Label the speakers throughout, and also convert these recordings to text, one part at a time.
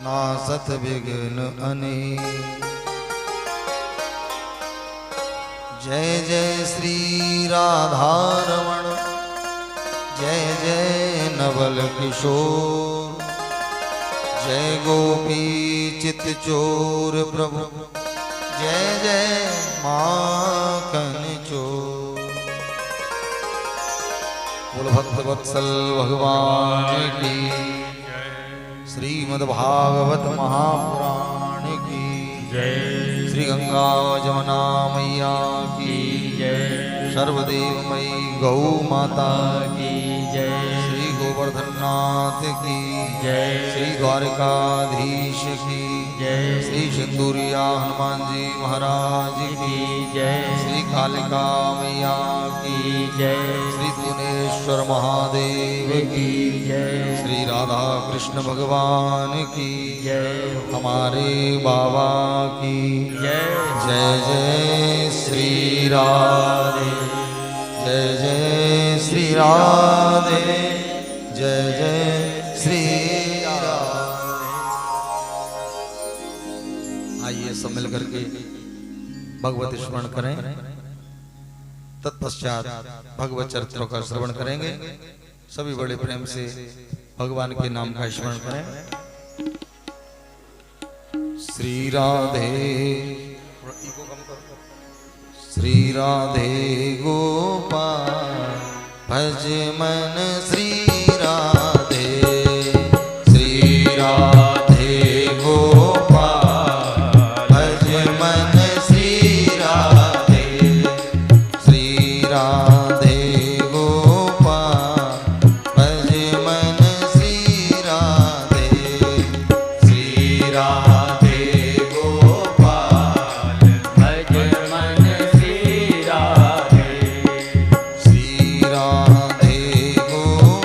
Speaker 1: नासत विघ्न अनेक। जय जय श्री राधारमण, जय जय नवल किशोर, जय गोपी चित चोर प्रभु, जय जय माखन चोर। बोल भक्त वत्सल भगवान की, श्रीमद् भागवत महापुराण की जय। श्री गंगा जमुना मैया की जय। सर्वदेवमयी गौ माता की जय। श्री गोवर्धन नाथ की जय। श्री द्वारकाधीश की जय। श्री सिंदूरिया हनुमान जी महाराज की जय। श्री कालिका मैया की जय। श्री भुवनेश्वर महादेव की जय। श्री राधा कृष्ण भगवान की जय। हमारे बाबा की जय। जय जय श्री राधे, जय जय श्री राधे, जय जय श्री राधे। आइए सब मिल करके भगवत स्मरण करें, तत्पश्चात भगवत चरित्रों का श्रवण करेंगे। सभी बड़े प्रेम से भगवान के नाम का स्मरण करें। श्री राधे, श्री राधे गोपाल भज मन, श्री राधे, श्री राधे गोपाल भज मन, श्री राधे, श्री राधे गोपाल भज मन, श्री राधे, श्री राधे श्री राधे गोपाल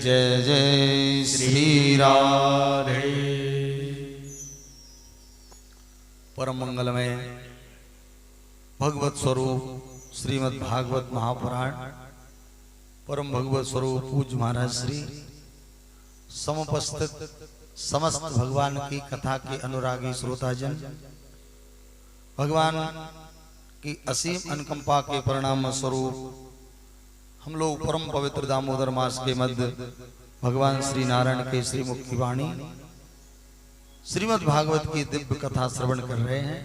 Speaker 1: जय जय श्री राधे। परम मंगलमय भगवत स्वरूप श्रीमद् भागवत महापुराण परम भगवत स्वरूप पूज्य महाराज श्री समुपस्थित समस्त भगवान की कथा के अनुरागी श्रोताजन, भगवान की असीम अनुकंपा के परिणाम स्वरूप हम लोग परम पवित्र दामोदर मास के मध्य भगवान श्री नारायण के श्री मुख की वाणी श्रीमद् भागवत की दिव्य कथा श्रवण कर रहे हैं।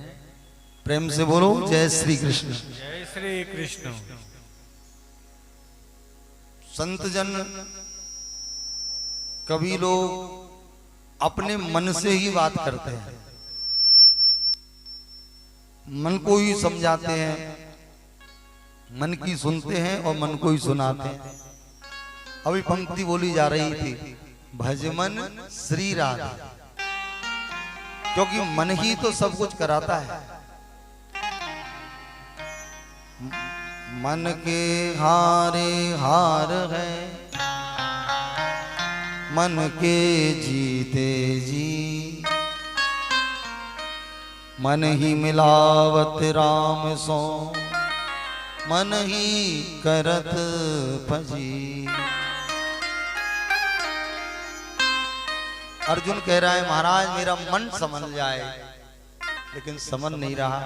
Speaker 1: प्रेम से बोलो जय श्री कृष्ण।
Speaker 2: जय श्री कृष्ण।
Speaker 1: संत जन कभी लोग अपने मन से ही बात करते हैं, मन को ही समझाते हैं, मन की सुनते हैं और मन को ही सुनाते हैं। अभी पंक्ति बोली जा रही थी, भजमन श्री राधा, क्योंकि मन ही तो सब कुछ कराता है। मन के हारे हार है, मन के जीते जी, मन ही मिलावत राम सो, मन ही करत भजी। अर्जुन कह रहा है महाराज मेरा मन समझ जाए, लेकिन समझ नहीं रहा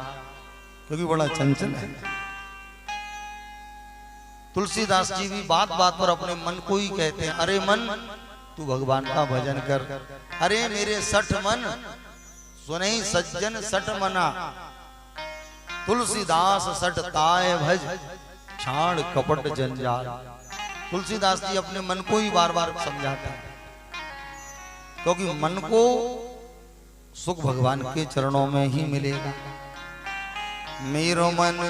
Speaker 1: क्योंकि बड़ा चंचल है। तुलसीदास जी भी बात बात पर अपने मन को ही कहते हैं, अरे मन तू भगवान का भजन कर। अरे मेरे सठ मन सुने सज्जन सठ मना, तुलसीदास सठ ताय भज छाड़ कपट जंजाल। तुलसीदास जी अपने मन को ही बार बार समझाते हैं, क्योंकि मन को सुख भगवान के चरणों में ही मिलेगा। मेरो मन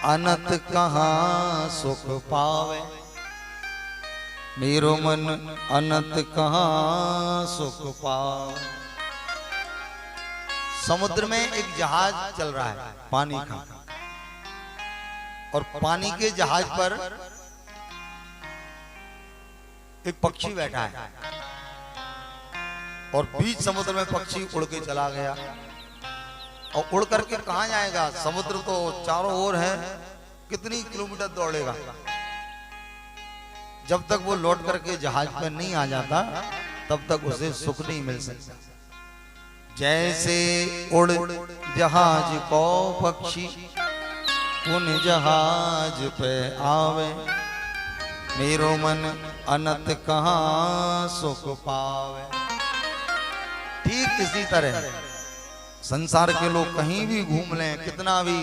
Speaker 1: अनंत कहाँ सुख पावे, मेरो मन अनंत कहाँ सुख पावे। समुद्र में एक जहाज चल रहा है पानी का, और पानी के जहाज पर एक पक्षी बैठा है, और बीच समुद्र में पक्षी उड़ के चला गया। और उड़ करके कहां जाएगा? समुद्र तो चारों ओर है, कितनी किलोमीटर दौड़ेगा। जब तक वो लौट करके जहाज पर नहीं आ जाता तब तक उसे सुख नहीं मिल सकता। जैसे उड़ जहाज को पक्षी उन जहाज पे आवे, मेरो मन अनंत कहाँ सुख पावे। ठीक इसी तरह संसार के लोग कहीं भी घूम लें, कितना भी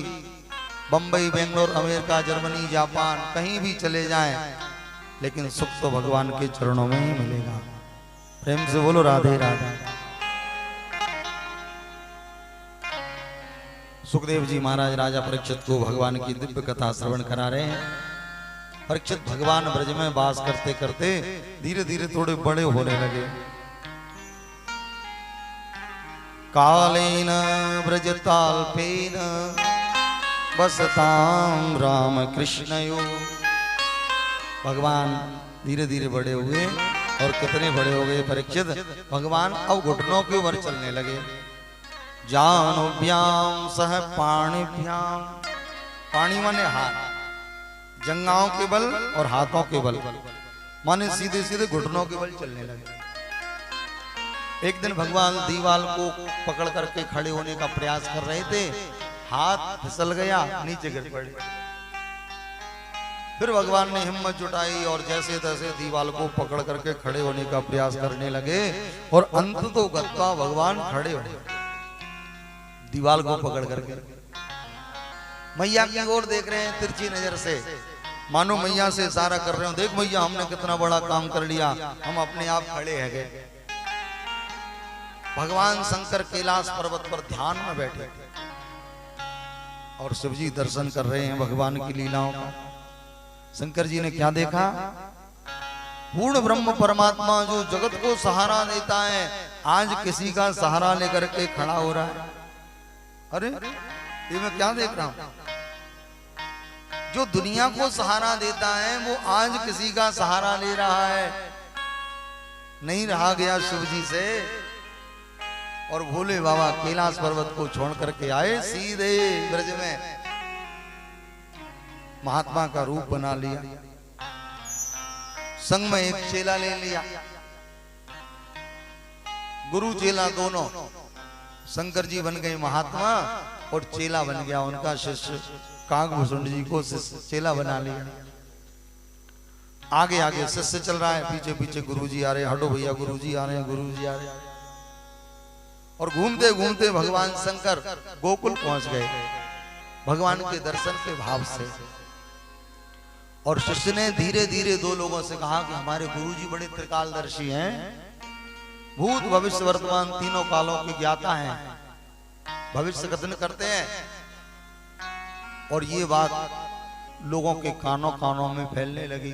Speaker 1: Bombay, Bangalore, America, Germany, Japan कहीं भी चले जाएं, लेकिन सुख तो भगवान के चरणों में ही मिलेगा। प्रेम से बोलो राधे राधे। सुखदेव जी महाराज राजा परीक्षित को भगवान की दिव्य कथा श्रवण करा रहे हैं। परीक्षित भगवान ब्रज में वास करते करते धीरे धीरे थोड़े बड़े होने लगे। कालेन ब्रजताल्पेन बसताम राम कृष्णयो। भगवान धीरे धीरे बड़े हुए, और कितने बड़े हो गए परीक्षित, भगवान अब घुटनों के ऊपर चलने लगे। जानुभ्याम सह पाणिभ्याम, पाणी माने हाथ, जंगाओं के बल और हाथों के बल माने सीधे सीधे घुटनों के बल चलने लगे। एक दिन भगवान दीवाल को पकड़ करके खड़े होने का प्रयास कर रहे थे, हाथ फिसल गया, नीचे गिर पड़े। फिर भगवान ने हिम्मत जुटाई और जैसे तैसे दीवाल को पकड़ करके खड़े होने का प्रयास करने लगे, और अंत तो गत्ता भगवान खड़े हो गए दीवाल को पकड़ करके। मैया की ओर देख रहे हैं तिरछी नजर से, मानो मैया से इशारा कर रहे हो, देख मैया हमने कितना बड़ा काम कर लिया, हम अपने आप खड़े हैं गए। भगवान शंकर कैलाश पर्वत पर ध्यान में बैठे और शिवजी दर्शन कर रहे हैं भगवान की लीलाओं का। शंकर जी ने क्या देखा? पूर्ण ब्रह्म परमात्मा जो जगत को सहारा देता है, आज किसी का सहारा लेकर के खड़ा हो रहा है। अरे ये मैं क्या देख रहा हूं? जो दुनिया को सहारा देता है वो आज किसी का सहारा ले रहा है। नहीं रहा गया शिव जी से और भोले बाबा कैलाश पर्वत को छोड़ करके आए सीधे ब्रज में महात्मा का रूप बना लिया। संग में एक चेला ले लिया, गुरु चेला दोनों। शंकर जी बन गए महात्मा और चेला बन गया उनका शिष्य। कागभूषण जी को चेला बना लिया। आगे आगे शिष्य चल रहा है, पीछे पीछे गुरुजी आ रहे हैं। हटो भैया, गुरुजी आ रहे हैं, गुरुजी आ रहे हैं। और घूमते घूमते भगवान शंकर गोकुल पहुंच गए भगवान के दर्शन के भाव से। और शिष्य ने धीरे धीरे दो लोगों से कहा कि हमारे गुरुजी बड़े त्रिकालदर्शी हैं, भूत भविष्य वर्तमान तीनों कालों के ज्ञाता हैं, भविष्य कथन करते हैं। और ये बात लोगों के कानों कानों में फैलने लगी।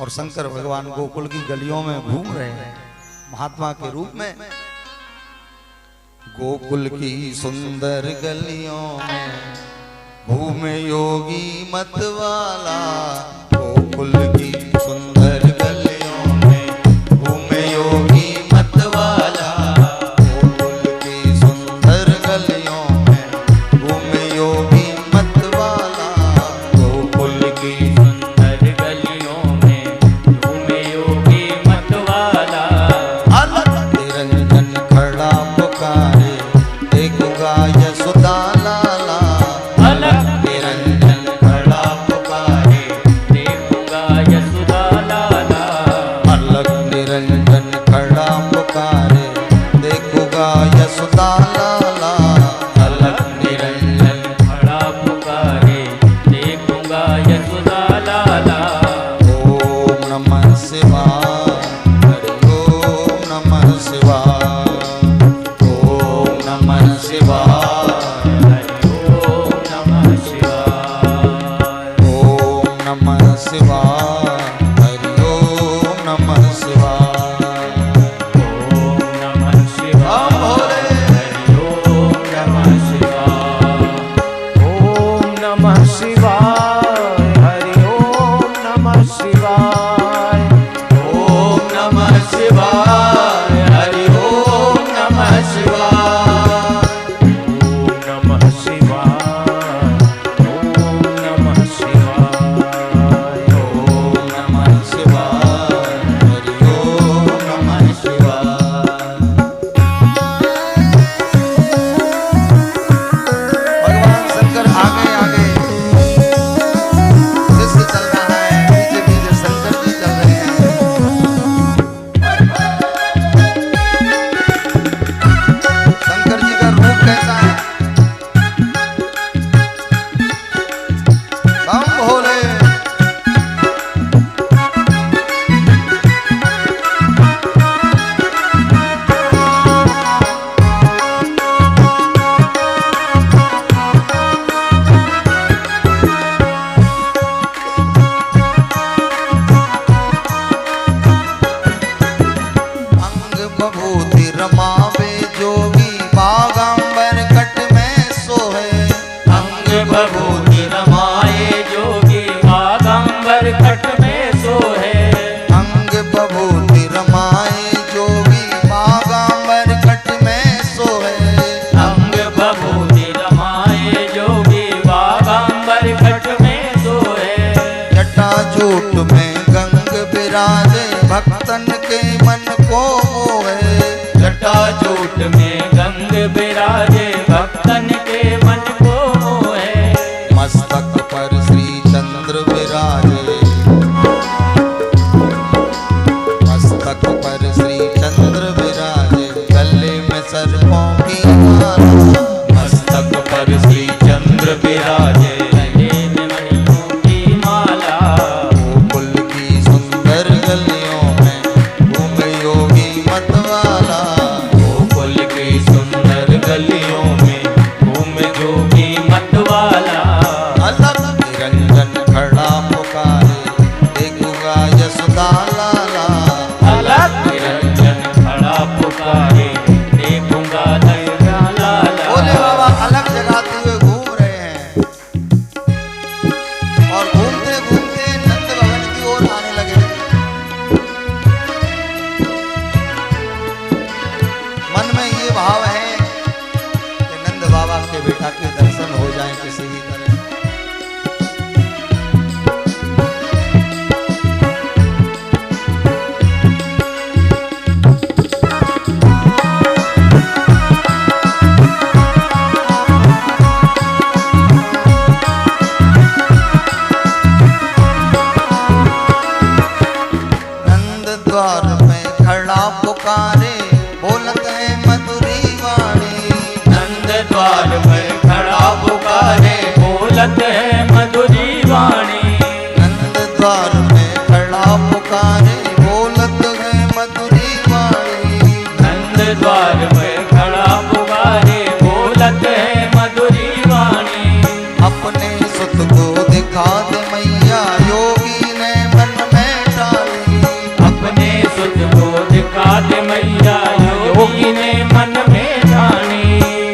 Speaker 1: और शंकर भगवान गोकुल की गलियों में घूम रहे हैं महात्मा के रूप में। गोकुल की सुंदर गलियों में घूमे योगी मतवाला। गोकुल की सुंदर गलियों में घूमे योगी मतवाला। गोकुल की सुंदर गलियों में घूमे योगी मतवाला।
Speaker 3: गोकुल की सुंदर गलियों में घूमे योगी मतवाला।
Speaker 1: अलग निरंजन खड़ा पुकारे देखूंगा यशोदा लाला।
Speaker 3: अलग निरंजन खड़ा पुकारे देखूंगा यशोदा लाला।
Speaker 1: अलग निरंजन खड़ा पुकारे देखूंगा यशोदा लाला।
Speaker 3: अलग निरंजन खड़ा पुकारे देखूंगा यशोदा लाला।
Speaker 1: ओम नमः शिवाय, हरि ओम नमः शिवाय। ओम नमः शिवाय,
Speaker 3: हरि ओम नमः शिवाय।
Speaker 1: ओम नमः शिवाय, हरि ओम नमः शिवाय।
Speaker 3: ओम नमः शिवाय, हरि ओम नमः शिवाय। ओम नमः शिवाय, हरि ओम नमः शिवाय। ओम नमः शिवाय, हरि ओम नमः शिवाय। ओम नमः शिवाय, ओम नमः शिवाय।
Speaker 1: ओम नमः शिवाय, हरि ओम नमः शिवाय। भगवान शंकर आगे आगे शिष्य चल रहा है, पीछे पीछे शंकर जी चल रहे हैं। शंकर जी का रूप कैसा है? बम भोले। अंग बभूति रमावे जोगी बागंबर कट में सोहे।
Speaker 3: अंग बभूति रमाए जोगी बागंबर कट में सोहे।
Speaker 1: अंग बभूति रमाए जोगी बागंबर कट में सोहे।
Speaker 3: अंग बभूति रमाए जोगी बागंबर कट में सोहे।
Speaker 1: जटा जूट में गंग बिराजे भक्तन के मन को मोहे।
Speaker 3: जटा जूट में गंग बिराजे भक्तन के मन को मोहे।
Speaker 1: मस्तक पर श्री चंद्र बिराजे। मस्तक पर श्री चंद्र बिराजे गले में सर्पों की माला।
Speaker 3: मस्तक पर श्री चंद्र बिराजे गले में मणियों की माला।
Speaker 1: गोकुल की सुंदर गलियों में घूमे योगी मतवाला।
Speaker 3: गोकुल की सुंदर गलियों में घूमे जोगी मतवाला।
Speaker 1: अलग निरंजन खड़ा पुकारे देखूंगा यशोदा लाला।
Speaker 3: अलग निरंजन खड़ा पुकारे देखूंगा दया लाला।
Speaker 1: भोले बाबा अलग जगाते हुए घूम रहे हैं और घूमते घूमते नंद भवन की ओर आने लगे। द्वार में खड़ा पुकारे बोलत है मधुरी वाणी।
Speaker 3: नंद द्वार में खड़ा पुकारे बोलत है मधुरी वाणी।
Speaker 1: नंद द्वार में खड़ा पुकारे बोलत है मधुरी वाणी।
Speaker 3: नंद द्वार में खड़ा पुकारे बोलत है मधुरी वाणी।
Speaker 1: अपने सुत को दिखा दे मैया योगी ने मन में डाली।
Speaker 3: अपने सुत को दिखा दे मैया योगी ने मन में ठानी।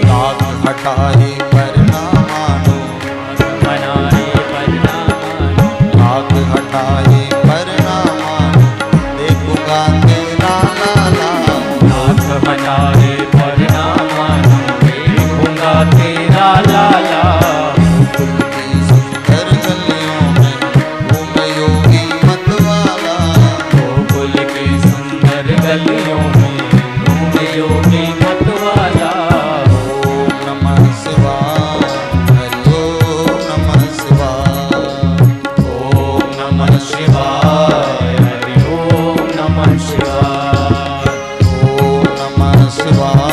Speaker 1: राग हटाए पर ना मानो,
Speaker 3: मनाए पर ना मानो।
Speaker 1: राग हटाए पर ना मानो, देखूंगा तेरा लाला।
Speaker 3: नाथ मनाए पर ना मानो, देखूंगा तेरा लाला।
Speaker 1: की सुंदर गलियों में घूमे योगी मतवाला।
Speaker 3: गोकुल की सुंदर गलियों में घूमे योगी मतवाला।
Speaker 1: ओम नमः शिवाय, हरि ओम नमः शिवाय।
Speaker 3: ओम नमः शिवाय, हरि ओम नमः शिवाय।
Speaker 1: ओम नमः शिवाय,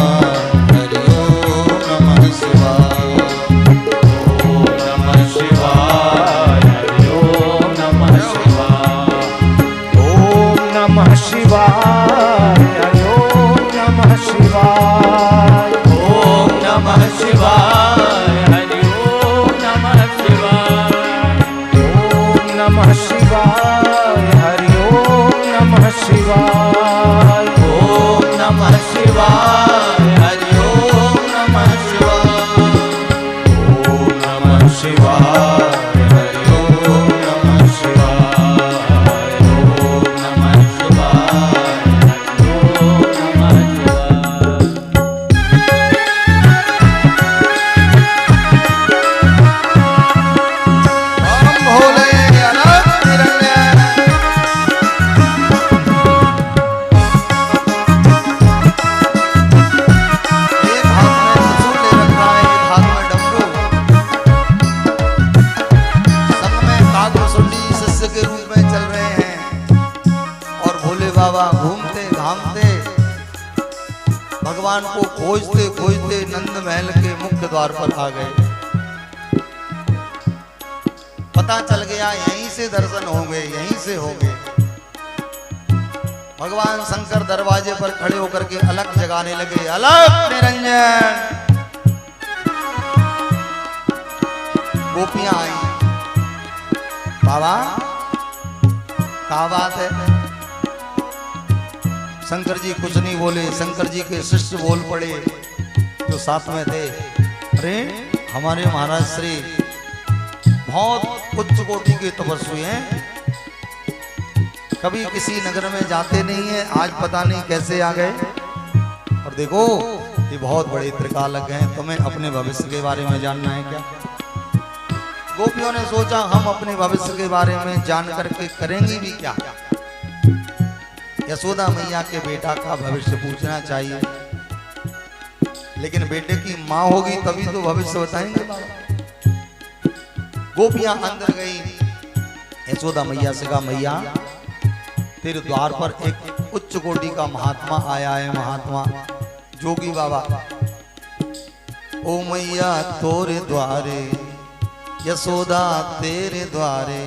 Speaker 1: हरि ओम नमः शिवाय।
Speaker 3: ओम नमः शिवाय, हरि ओम नमः शिवाय। ओम नमः शिवाय, हरि ओम नमः शिवाय। ओम नमः शिवाय, हरि ओम नमः शिवाय। ओम नमः शिवाय, हरि ओम नमः शिवाय। ओम नमः शिवाय, हरि ओम नमः शिवाय। ओम नमः शिवाय, हरि ओम नमः शिवाय। ओम नमः शिवाय, हरि ओम नमः शिवाय।
Speaker 1: हम भोले अलग निरंजन। एक हाथ में त्रिशूल ले रखा है, एक हाथ में डमरू। संग में कागभूषुंडी शिष्य के रूप में चल रहे हैं और भोले बाबा घूमते घामते भगवान को खोजते खोजते नंद महल के मुख्य द्वार पर आ गए। पता चल गया यहीं से दर्शन होंगे, यहीं से होंगे। भगवान शंकर दरवाजे पर खड़े होकर के अलग जगाने लगे, अलग निरंजन। गोपियां आई, बाबा क्या बात है? शंकर जी कुछ नहीं बोले। शंकर जी के शिष्य बोल पड़े जो साथ में थे, अरे हमारे महाराज श्री बहुत उच्च कोटि के तपस्वी हैं, कभी किसी नगर में जाते नहीं है, आज पता नहीं कैसे आ गए। और देखो ये बहुत बड़े त्रिकालज्ञ हैं, तुम्हें अपने भविष्य के बारे में जानना है क्या? गोपियों ने सोचा हम अपने भविष्य के बारे में जान करके करेंगे भी क्या? यशोदा मैया के बेटा का भविष्य पूछना चाहिए, लेकिन बेटे की माँ होगी तभी तो भविष्य बताएंगे बाबा। गोपियां अंदर गई, यशोदा मैया से कहा मैया तेरे द्वार पर एक उच्च कोटि का महात्मा आया है, महात्मा जोगी बाबा। ओ मैया तोरे द्वारे यशोदा तेरे द्वारे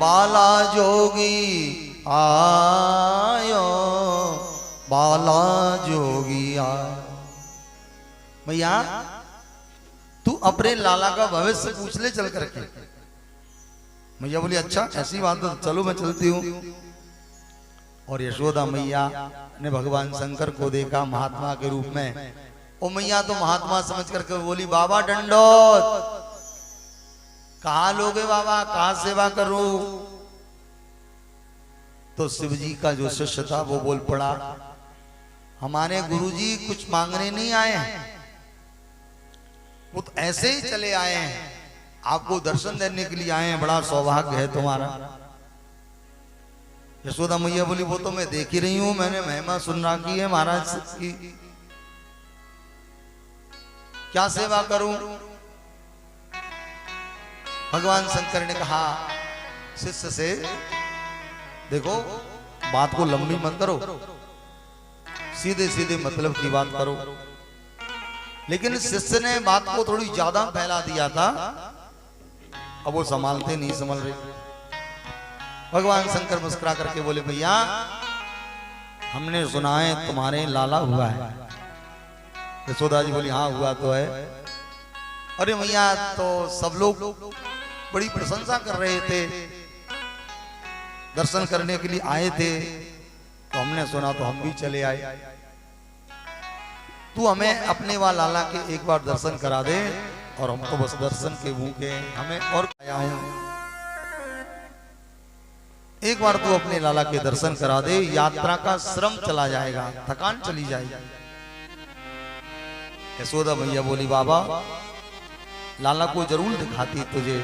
Speaker 1: बाला जोगी आयो, बाला जोगी आयो। मैया तू अपने लाला का भविष्य पूछ ले चल करके। मैया बोली अच्छा ऐसी बात तो चलो मैं चलती हूँ। और यशोदा मैया ने भगवान शंकर को देखा महात्मा के रूप में। ओ मैया तो महात्मा समझ करके बोली बाबा दंडोत, कहाँ लोगे बाबा, कहाँ सेवा करूं? तो शिवजी का जो शिष्य था वो बोल पड़ा, हमारे गुरुजी कुछ मांगने नहीं आए हैं, वो तो ऐसे ही चले आए हैं, आपको दर्शन देने के लिए आए हैं, बड़ा सौभाग्य है तुम्हारा। यशोदा मैया बोली वो तो मैं देख ही रही हूं, मैंने महिमा सुन रखी है महाराज की, क्या सेवा करूं? भगवान शंकर ने कहा शिष्य से, देखो बात को लंबी मत करो, सीधे सीधे मतलब की बात करो। लेकिन शिष्य ने बात को थोड़ी ज्यादा फैला दिया था, अब वो संभालते नहीं संभल रहे। भगवान शंकर मुस्कुरा करके बोले, भैया हमने सुना है तुम्हारे लाला हुआ है। यशोदा जी बोली, हाँ हुआ तो है। अरे भैया तो सब लोग बड़ी प्रशंसा कर रहे थे, दर्शन करने के लिए आए थे, तो हमने सुना तो हम भी चले आए। तू हमें अपने वा लाला के एक बार दर्शन करा दे, और हम तो बस दर्शन के भूखे, हमें और आया है। एक बार तू अपने लाला के दर्शन करा दे, यात्रा का श्रम चला जाएगा, थकान चली जाएगी। यशोदा भैया बोली, बाबा लाला को जरूर दिखाती तुझे,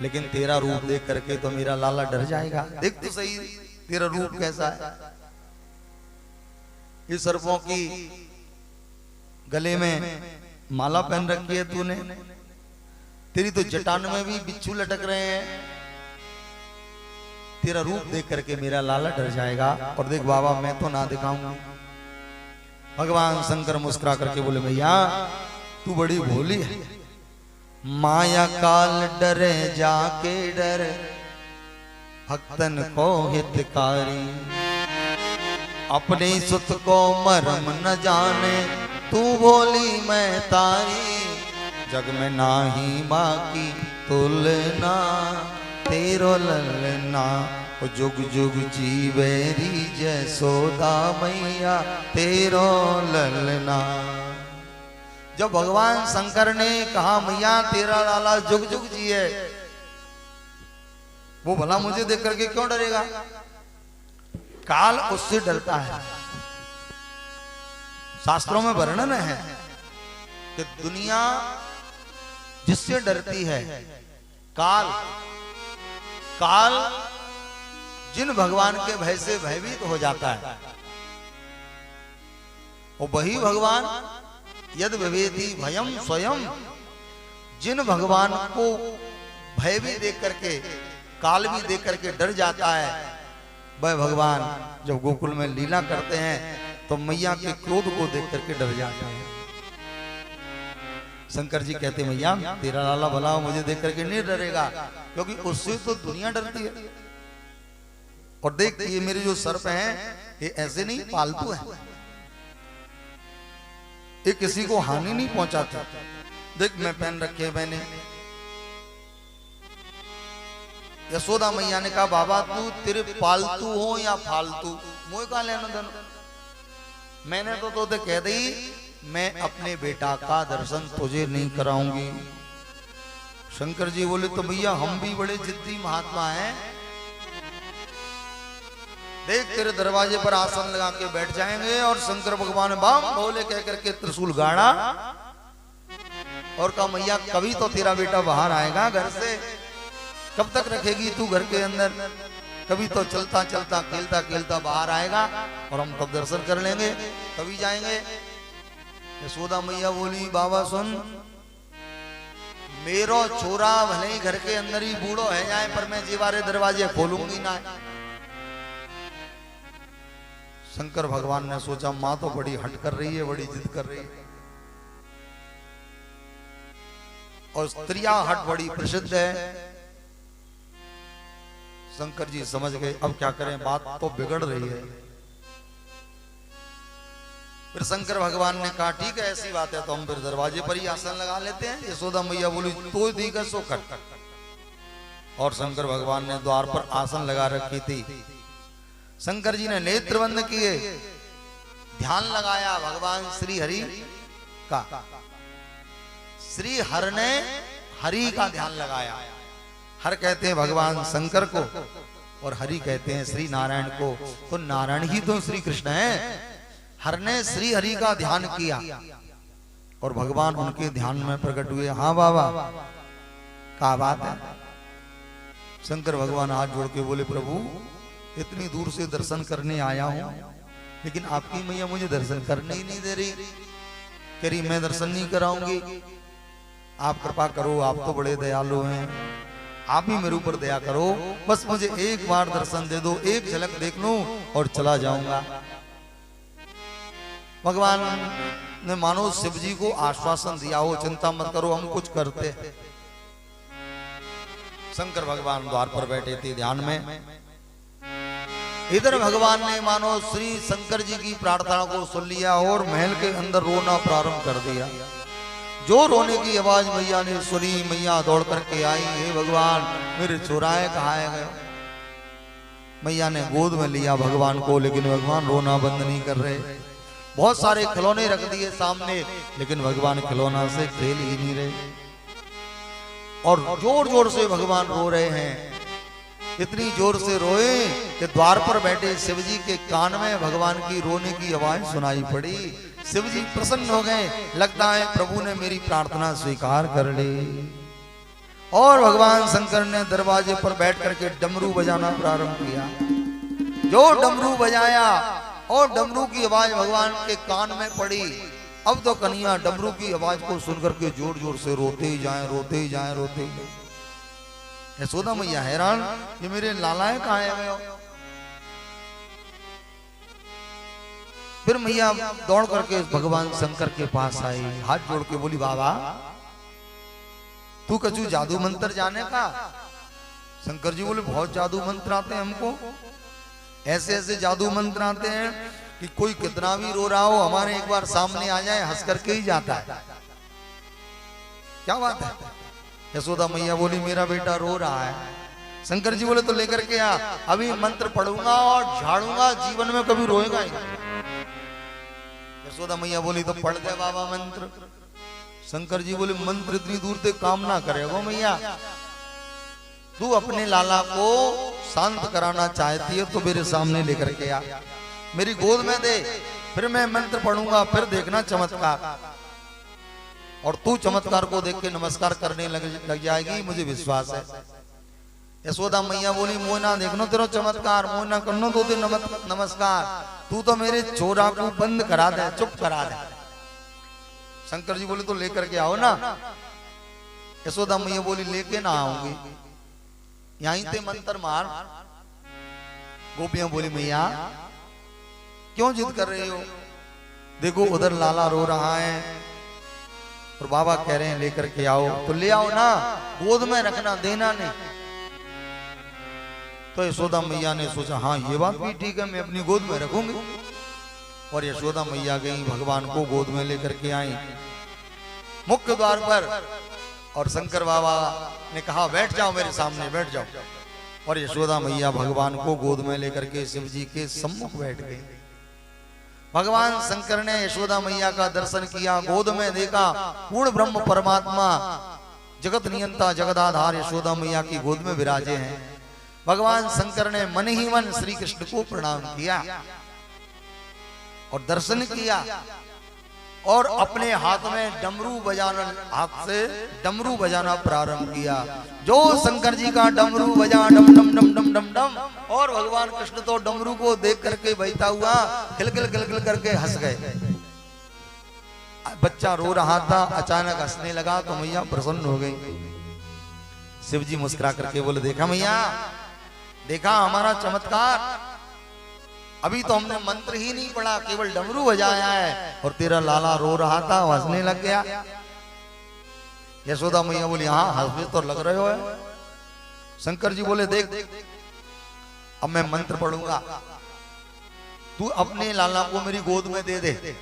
Speaker 1: लेकिन तेरा रूप देख करके तो मेरा लाला डर जाएगा। देख तो सही तेरा रूप कैसा है। ये सर्पों की गले में माला पहन रखी है तूने, तेरी तो जटान में भी बिच्छू लटक रहे हैं। तेरा रूप देख करके मेरा लाला डर जाएगा। और देख बाबा मैं तो ना दिखाऊंगा। भगवान शंकर मुस्कुरा करके बोले, भैया तू बड़ी भोली है, माया काल डरे जाके डर, भक्तन को हितकारी, अपने सुत को मरम न जाने, तू बोली मैं तारी, जग में नाही माँ की तुलना, तेरो ललना जुग जुग जीवेरी जसोदा मैया, तेरो ललना। जब भगवान शंकर ने कहा मैया तेरा लाला जुग जुग जिए, वो भला मुझे देख करके क्यों डरेगा? काल उससे डरता है। शास्त्रों में वर्णन है कि दुनिया जिससे डरती है काल, काल जिन भगवान के भय से भयभीत हो जाता है, और वही भगवान यद विवेदी भयम स्वयं, जिन भगवान को भय भी देख करके, काल भी देख करके डर जाता है, वह भगवान जब गोकुल में लीला करते हैं तो मैया के क्रोध को देख करके डर जाते हैं। शंकर जी कहते हैं मैया तेरा लाला भला मुझे देख करके नहीं डरेगा, क्योंकि उससे तो दुनिया डरती है। और देख ये मेरे जो सर्प हैं ये ऐसे नहीं, पालतू है, ये किसी को हानि नहीं पहुंचाते। देख मैं पहन रखे मैंने। यशोदा मैया ने कहा बाबा तू तेरे पालतू हो या फालतू, मुझे कहा लेना देना। मैंने तो कह दी मैं अपने बेटा का दर्शन तुझे नहीं कराऊंगी। शंकर जी बोले तो भैया हम भी बड़े जिद्दी महात्मा हैं, देख तेरे दरवाजे पर आसन लगा के बैठ जाएंगे और शंकर भगवान बम भोले कह करके त्रिशूल गाड़ा और कहा मैया कभी तो तेरा बेटा बाहर आएगा घर से, कब तक रखेगी तू घर के अंदर, कभी तो चलता चलता खेलता खेलता बाहर आएगा और हम तब दर्शन कर लेंगे, तभी जाएंगे। यशोदा मैया बोली बाबा सुन, मेरो छोरा भले ही घर के अंदर ही बूढ़ो है जाए पर मैं जीवारे दरवाजे खोलूंगी ना। शंकर भगवान ने सोचा माँ तो बड़ी हट कर रही है, बड़ी जिद कर रही है, और स्त्रियां हट बड़ी प्रसिद्ध है। शंकर जी समझ गए अब क्या करें, बात तो बिगड़ रही है। फिर शंकर भगवान ने कहा ठीक है ऐसी बात है तो हम फिर दरवाजे पर ही आसन लगा लेते हैं। यशोदा मैया बोली तो दी का सो कर, और शंकर भगवान ने द्वार पर आसन लगा रखी थी। शंकर जी ने नेत्र बंद किए, ध्यान लगाया भगवान श्री हरि का। श्री हर ने हरि का ध्यान लगाया। हर कहते हैं भगवान शंकर को और हरि कहते हैं श्री नारायण को, तो नारायण ही तो श्री कृष्ण है। हर ने श्री हरि का ध्यान किया और भगवान उनके ध्यान में प्रकट हुए। हाँ बाबा क्या बात है। शंकर भगवान हाथ जोड़ के बोले प्रभु इतनी दूर से दर्शन करने आया हूं, लेकिन आपकी मैया मुझे दर्शन करने ही नहीं दे रही, कह रही मैं दर्शन नहीं कराऊंगी। आप कृपा करो, आप तो बड़े दयालु हैं, आप ही मेरे ऊपर दया करो, बस मुझे एक बार दर्शन दे दो, एक झलक देख लूं और चला जाऊंगा। भगवान ने मानो शिव जी को आश्वासन दिया हो, चिंता मत करो, हम कुछ करते हैं। शंकर भगवान द्वार पर बैठे थे ध्यान में। इधर भगवान ने मानो श्री शंकर जी की प्रार्थना को सुन लिया और महल के अंदर रोना प्रारंभ कर दिया। जो रोने की आवाज मैया ने सुनी, मैया दौड़ करके आई, हे भगवान मेरे चुराए कहाँ गए। मैया ने गोद में लिया भगवान को, लेकिन भगवान रोना बंद नहीं कर रहे। बहुत सारे खिलौने रख दिए सामने, लेकिन भगवान खिलौना से खेल ही नहीं रहे और जोर जोर से भगवान रो रहे हैं। इतनी जोर से रोए कि द्वार पर बैठे शिव जी के कान में भगवान की रोने की आवाज सुनाई पड़ी। शिव जी प्रसन्न हो गए, लगता है प्रभु ने मेरी प्रार्थना स्वीकार कर ली। और भगवान शंकर ने दरवाजे पर बैठ करके डमरू बजाना प्रारंभ किया। जो डमरू बजाया और डमरू की आवाज भगवान के कान में पड़ी। अब तो कन्हैया डमरू की आवाज को सुनकर के जोर जोर से रोते ही जाएं, रोते ही जाएं, रोते ही जाएं। यशोदा मैया हैरान, ये मेरे लालाएं कहाँ गए। फिर मैया दौड़ करके भगवान शंकर के पास आई, हाथ जोड़ के बोली, बाबा तू कछु जादू मंत्र जाने का। शंकर जी बोले, बहुत जादू मंत्र आते हैं हमको, ऐसे ऐसे जादू मंत्र आते हैं कि कोई कितना भी रो रहा हो हमारे एक बार सामने आ जाए हंस करके ही जाता है। क्या बात है। यशोदा मैया बोली, मेरा बेटा रो रहा है। शंकर जी बोले, तो लेकर के आ, अभी मंत्र पढ़ूंगा और झाड़ूंगा, जीवन में कभी रोएगा ही। यशोदा मैया बोली, तो पढ़ दे बाबा मंत्र। शंकर जी बोले, मंत्र इतनी दूर से काम ना करेगा मैया, तू अपने लाला को शांत कराना चाहती है तो मेरे सामने लेकर के आ, मेरी गोद में दे, फिर मैं मंत्र पढ़ूंगा, फिर देखना चमत्कार। और तू चमत्कार को देख के नमस्कार करने लग जाएगी, मुझे विश्वास है। यशोदा मैया बोली, मोना देखनो तेरा चमत्कार, मोना करनो तो नमस्कार, तू तो मेरे चोरा को बंद करा दे, चुप करा दे। शंकर जी बोले, तो लेकर के आओ ना। यशोदा मैया बोली, लेके ना आऊंगी, यहीं से मंत्र मार। गोपियां बोली, मैया क्यों जिद कर रहे हो, देखो उधर लाला रो रहा है और बाबा कह रहे हैं लेकर के आओ, तो ले आओ ना, गोद में रखना, देना नहीं। तो यशोदा मैया ने सोचा, हाँ ये बात भी ठीक है, मैं अपनी गोद में रखूंगी। और यशोदा मैया गई, भगवान को गोद में लेकर के आई मुख्य द्वार पर। और शंकर बाबा ने कहा, बैठ जाओ मेरे सामने, बैठ जाओ। और यशोदा मैया भगवान को गोद में लेकर के शिव जी के सम्मुख बैठ गई। भगवान शंकर ने यशोदा मैया का दर्शन किया, गोद में देखा पूर्ण ब्रह्म परमात्मा जगत नियंता जगदाधार यशोदा मैया की गोद में विराजे हैं। भगवान शंकर ने मन ही मन श्री कृष्ण को प्रणाम किया और दर्शन किया और अपने हाथ में डमरू बजाना, हाथ से डमरू बजाना प्रारंभ किया। जो शंकर जी का डमरू बजा, डम डम डम डम डम डम, और भगवान कृष्ण तो डमरू को देख करके बजता हुआ खिलखिल खिलखिल करके हंस गए। बच्चा रो रहा था, अचानक हंसने लगा तो मैया प्रसन्न हो गई। शिव जी मुस्कुरा करके बोले, देखा मैया, देखा हमारा चमत्कार, अभी तो हमने मंत्र ही नहीं पढ़ा, केवल डमरू बजाया है और तेरा लाला रो रहा था, हंसने लग गया। यशोदा मैया बोली, हाँ हंसने तो लग रहे हो है। शंकर जी बोले, देख अब मैं मंत्र पढ़ूंगा, तू अपने लाला को मेरी गोद में दे दे।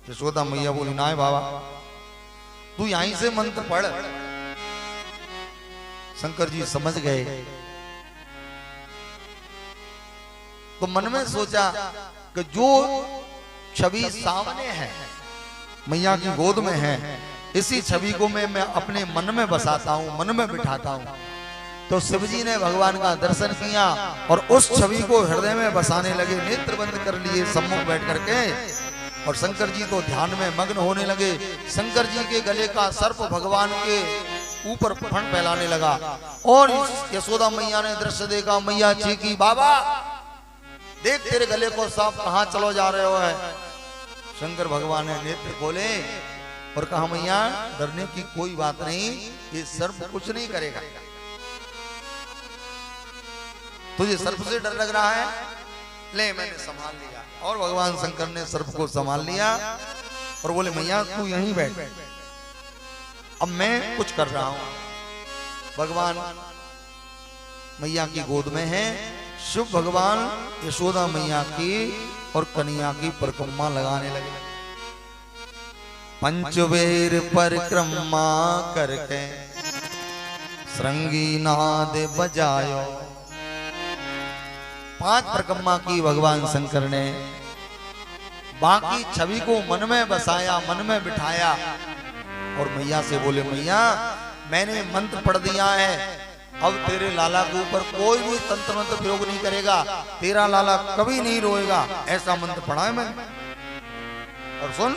Speaker 1: यशोदा मैया बोली, ना बाबा, तू यहीं से मंत्र पढ़। शंकर जी समझ गए तो मन में सोचा कि जो छवि सामने है, मैया की गोद में है, इसी छवि को मैं अपने मन में बसाता हूं, मन में बिठाता हूं। तो शिव जी ने भगवान का दर्शन किया और उस छवि को हृदय में बसाने लगे, नेत्र बंद कर लिए सम्मुख बैठ करके। और शंकर जी तो ध्यान में मग्न होने लगे। शंकर जी के गले का सर्प भगवान के ऊपर फण फैलाने लगा और यशोदा मैया ने दृश्य देखा। मैया चीखी, बाबा देख तेरे गले को सांप कहां चलो जा रहे हो है। शंकर भगवान ने नेत्र खोले और कहा, मैया डरने की कोई बात नहीं, ये सर्प कुछ नहीं करेगा। तुझे सर्प से डर लग रहा है, ले मैंने संभाल लिया। और भगवान शंकर ने सर्प को संभाल लिया और बोले मैया तू यहीं बैठ, अब मैं कुछ कर रहा हूं। भगवान मैया की गोद में है, शिव भगवान यशोदा मैया की और कन्हैया की परिक्रमा लगाने लगे। पंचवेर परिक्रमा करके श्रृंगी नाद बजायो। 5 परिक्रमा की भगवान शंकर ने, बाकी छवि को मन में बसाया, मन में बिठाया और मैया से बोले मैया मैंने मंत्र पढ़ दिया है, अब तेरे लाला के ऊपर कोई भी तंत्र मंत्र प्रयोग नहीं करेगा, तेरा लाला कभी नहीं रोएगा, ऐसा मंत्र पढ़ा है मैंने। और सुन,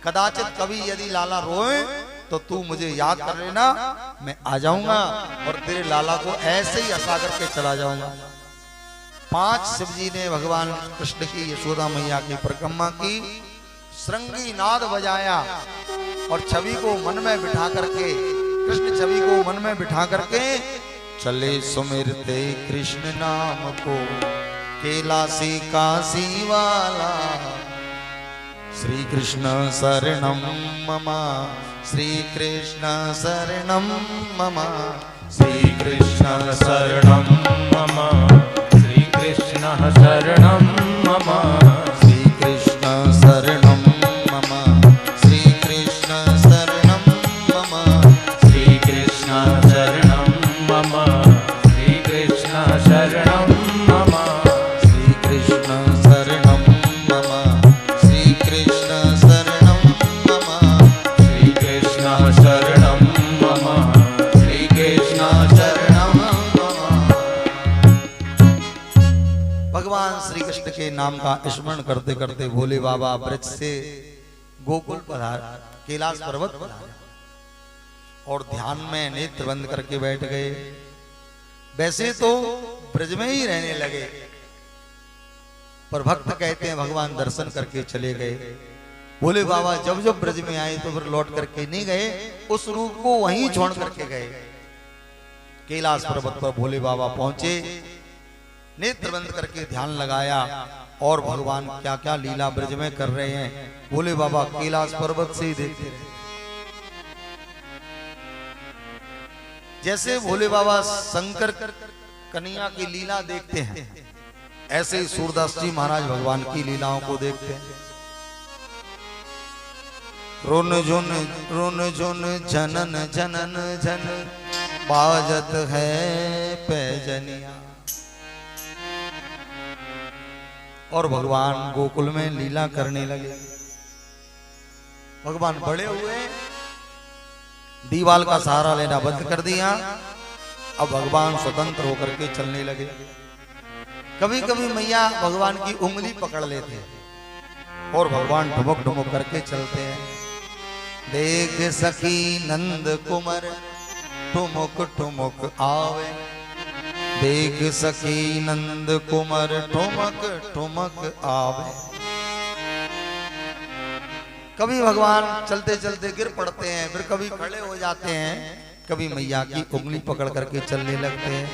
Speaker 1: कदाचित कभी यदि लाला रोए तो तू मुझे याद कर लेना, मैं आ जाऊंगा और तेरे लाला को ऐसे ही हंसा करके चला जाऊंगा। 5 शिवजी ने भगवान कृष्ण की यशोदा मैया की परिक्रमा की, श्रृंगी नाद बजाया और छवि को मन में बिठा करके, कृष्ण छवि को मन में बिठा करके चले सुमिरते कृष्ण नाम को, कैलासी काशी वाला। श्री कृष्ण शरणम मम, श्री कृष्ण शरणम मम, श्री कृष्ण शरणम मम,
Speaker 3: श्री कृष्ण शरणम मम,
Speaker 1: श्री कृष्ण शरणम मम, श्री कृष्ण शरणम मम,
Speaker 3: श्री कृष्ण शरणम मम, श्री कृष्ण शरणम मम,
Speaker 1: श्री कृष्ण शरणम मम, श्री कृष्ण शरणम मम,
Speaker 3: श्री कृष्ण शरणम मम, श्री कृष्ण शरणम मम।
Speaker 1: भगवान श्री कृष्ण के नाम का स्मरण करते करते भोले बाबा ब्रज से गोकुल पधार, कैलाश पर्वत पधार और ध्यान में नेत्र बंद करके बैठ गए। वैसे तो ब्रज में ही रहने लगे, पर भक्त कहते हैं भगवान दर्शन करके चले गए। भोले बाबा जब जब ब्रज में आए तो फिर लौट करके नहीं गए, उस रूप को वहीं छोड़ करके गए। कैलाश पर्वत पर भोले बाबा पहुंचे, नेत्र बंद करके ध्यान लगाया और भगवान क्या क्या लीला ब्रज में कर रहे हैं भोले बाबा कैलाश पर्वत से ही देखते रहे। जैसे भोले बाबा शंकर कन्हैया की लीला देखते हैं, ऐसे ही सूरदास जी महाराज भगवान की लीलाओं को देखते हैं। रुन झुन जनन जनन जन बाजत है पैजनिया। और भगवान गोकुल में लीला करने लगे। भगवान बड़े हुए, दीवाल का सहारा लेना बंद कर दिया, अब भगवान स्वतंत्र होकर के चलने लगे। कभी कभी मैया भगवान की उंगली पकड़ लेते हैं और भगवान ठुमक ठुमक करके चलते हैं। देख सखी नंद कुमार ठुमक ठुमक आवे, देख सखी नंद कुमार ठुमक ठुमक आवे। कभी भगवान चलते चलते गिर पड़ते हैं, फिर कभी खड़े हो जाते हैं, कभी मैया की उंगली पकड़ करके चलने लगते हैं।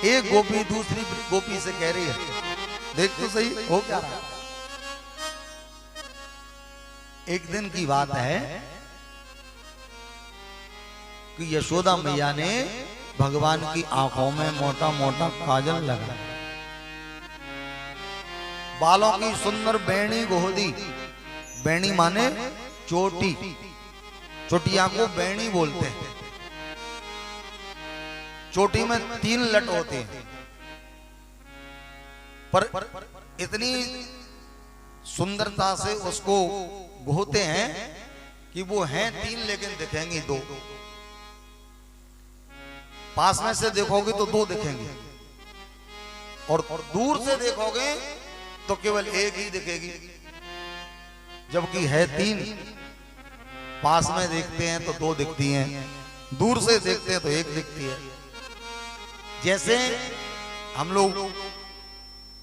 Speaker 1: एक गोपी दूसरी गोपी से कह रही है, देख तो सही हो क्या रहा। एक दिन की बात है कि यशोदा मैया ने भगवान की आंखों में मोटा मोटा काजल लगा, बालों की सुंदर बेणी गोदी। बेणी माने चोटी, चोटिया को बेणी बोलते हैं। चोटी में 3 लट होते हैं, पर इतनी सुंदरता से उसको घोते हैं कि वो हैं 3 लेकिन दिखेंगी 2। पास में से देखोगे तो 2 दिखेंगे और दूर से देखोगे तो केवल 1 ही दिखेगी, जबकि है 3। पास में देखते हैं तो 2 दिखती हैं, दूर से देखते हैं तो 1 दिखती है। जैसे हम लोग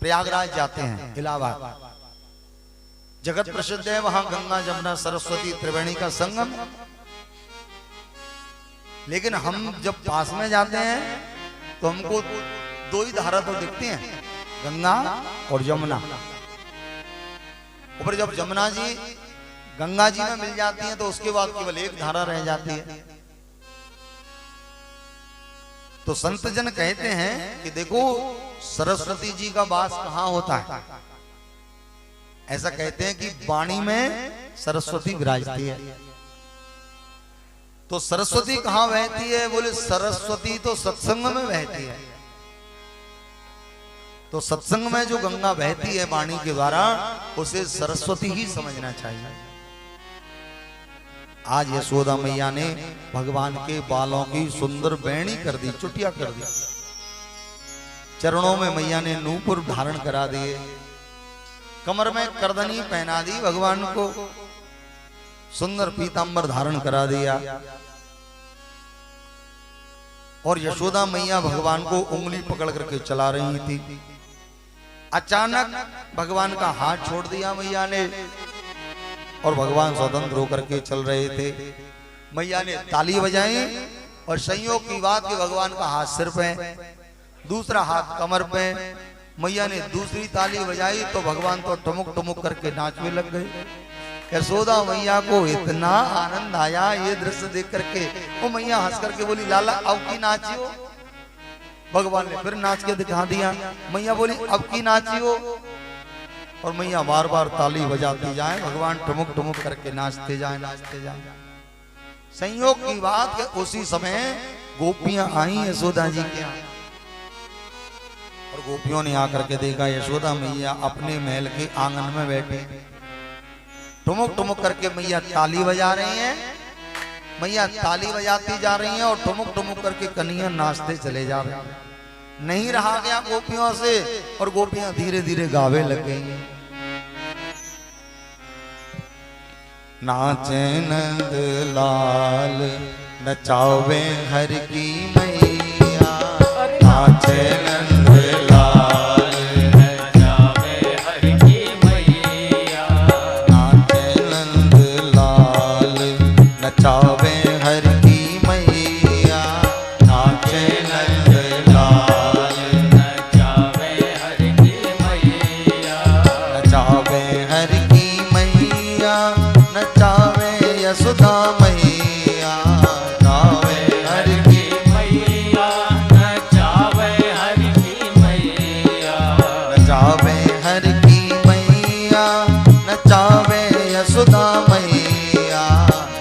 Speaker 1: प्रयागराज जाते हैं, इलाहाबाद जगत प्रसिद्ध है, वहां गंगा जमुना सरस्वती त्रिवेणी का संगम। लेकिन हम जब पास में जाते हैं तो हमको दो ही धारा तो दिखती हैं, गंगा और यमुना। ऊपर जब यमुना जी गंगा जी में मिल जाती हैं तो उसके बाद केवल एक धारा रह जाती है। तो संत जन कहते हैं कि देखो सरस्वती जी का वास कहां होता है। ऐसा कहते हैं कि वाणी में सरस्वती विराजती है। तो सरस्वती कहां बहती है? बोले सरस्वती तो सत्संग में बहती है। तो सत्संग में जो गंगा बहती है वाणी के द्वारा, उसे सरस्वती ही समझना चाहिए। आज यशोदा मैया ने भगवान के बालों की सुंदर बैणी कर दी, चुटिया कर दी। चरणों में मैया ने नूपुर धारण करा दिए, कमर में करदनी पहना दी, भगवान को सुंदर पीतांबर धारण करा दिया। और यशोदा मैया भगवान को उंगली पकड़ करके चला रही थी। अचानक भगवान का हाथ छोड़ दिया मैया ने और भगवान स्वतंत्र होकर के चल रहे थे। मैया ने ताली बजाई और संयोग की बात कि भगवान का हाथ सिर पे, दूसरा हाथ कमर पे। मैया ने दूसरी ताली बजाई तो भगवान तो टमुक टमुक करके नाचने लग गए। यशोदा मैया को इतना आनंद आया ये दृश्य देख करके। वो मैया हंस करके बोली, लाला अब की नाचियो। भगवान ने फिर नाच के दिखा दिया। मैया बोली, अब की नाचियो। और मैया बार बार ताली बजाती जाए, भगवान टमुक टमुक करके नाचते जाए, नाचते जाए। संयोग की बात कि उसी समय गोपियां आई यशोदा जी के यहाँ। और गोपियों ने आकर के देखा यशोदा मैया अपने महल के आंगन में बैठे, टुमुक टुमुक करके मैया ताली बजा रही हैं। मैया ताली बजाती जा रही हैं और टुमुक टुमुक करके कन्हैया नाचते चले जा रहे हैं। नहीं रहा गया गोपियों से और गोपियां धीरे धीरे गावे लग गई। नाचे नंद लाल नचावे हर की मैया, नाचे नंद लाल नचावे हर की मैया, नाचे नंद लाल नचावे हर की मैया, नाचे नंद लाल नचावे हर की मैया, नचावे हर की मैया, नचावे यशोदा मैया, नचावे हर की मैया, नचावे हर की मैया, नचावे हर की मैया, नचावे यशोदा मैया,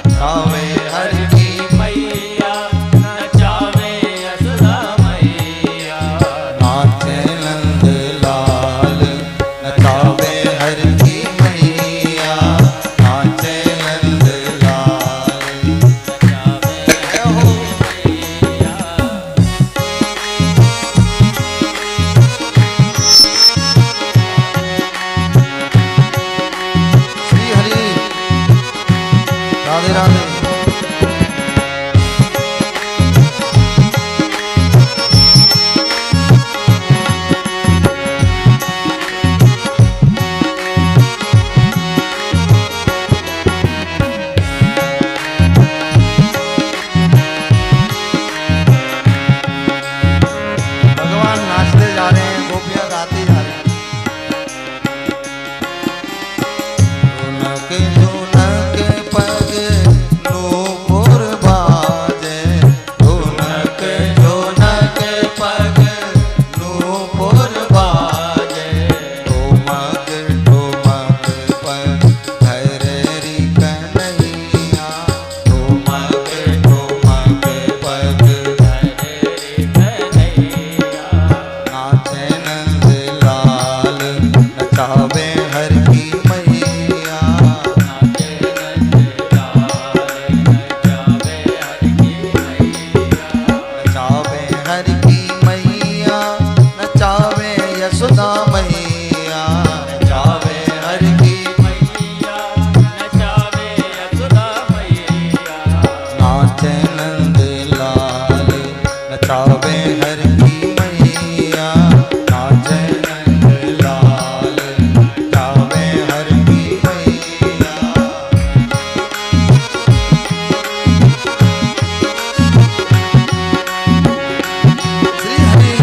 Speaker 1: नचावे हर की मैया, नचावे यशोदा मैया, नाचे नंद लाल नचावे हर की मैया, नाचे नंद लाल नचावे हर की मैया। श्री हरि राधे राधे। भगवान नाचते जा रहे हैं, गोपियां गाती जा रही हैं। ढोलक पग नूपुर बाजे, ढोलक पग नूपुर बाजे, ठुमक ठुमक पग धररी कन्हैया, ठुमक ठुमक पग धररी कन्हैया, नाचे नंद लाल नचावे हर की मैया, नाचे नंद लाल नचावे हर की मैया, नचावे हर की मैया, नचावे यशोदा मैया, नचावे हर की मैया, नचावे यशोदा मैया, नाचे नंद लाल नचावे हर की मैया, नाचे नंद लाल नचावे हर की मैया। श्री हरि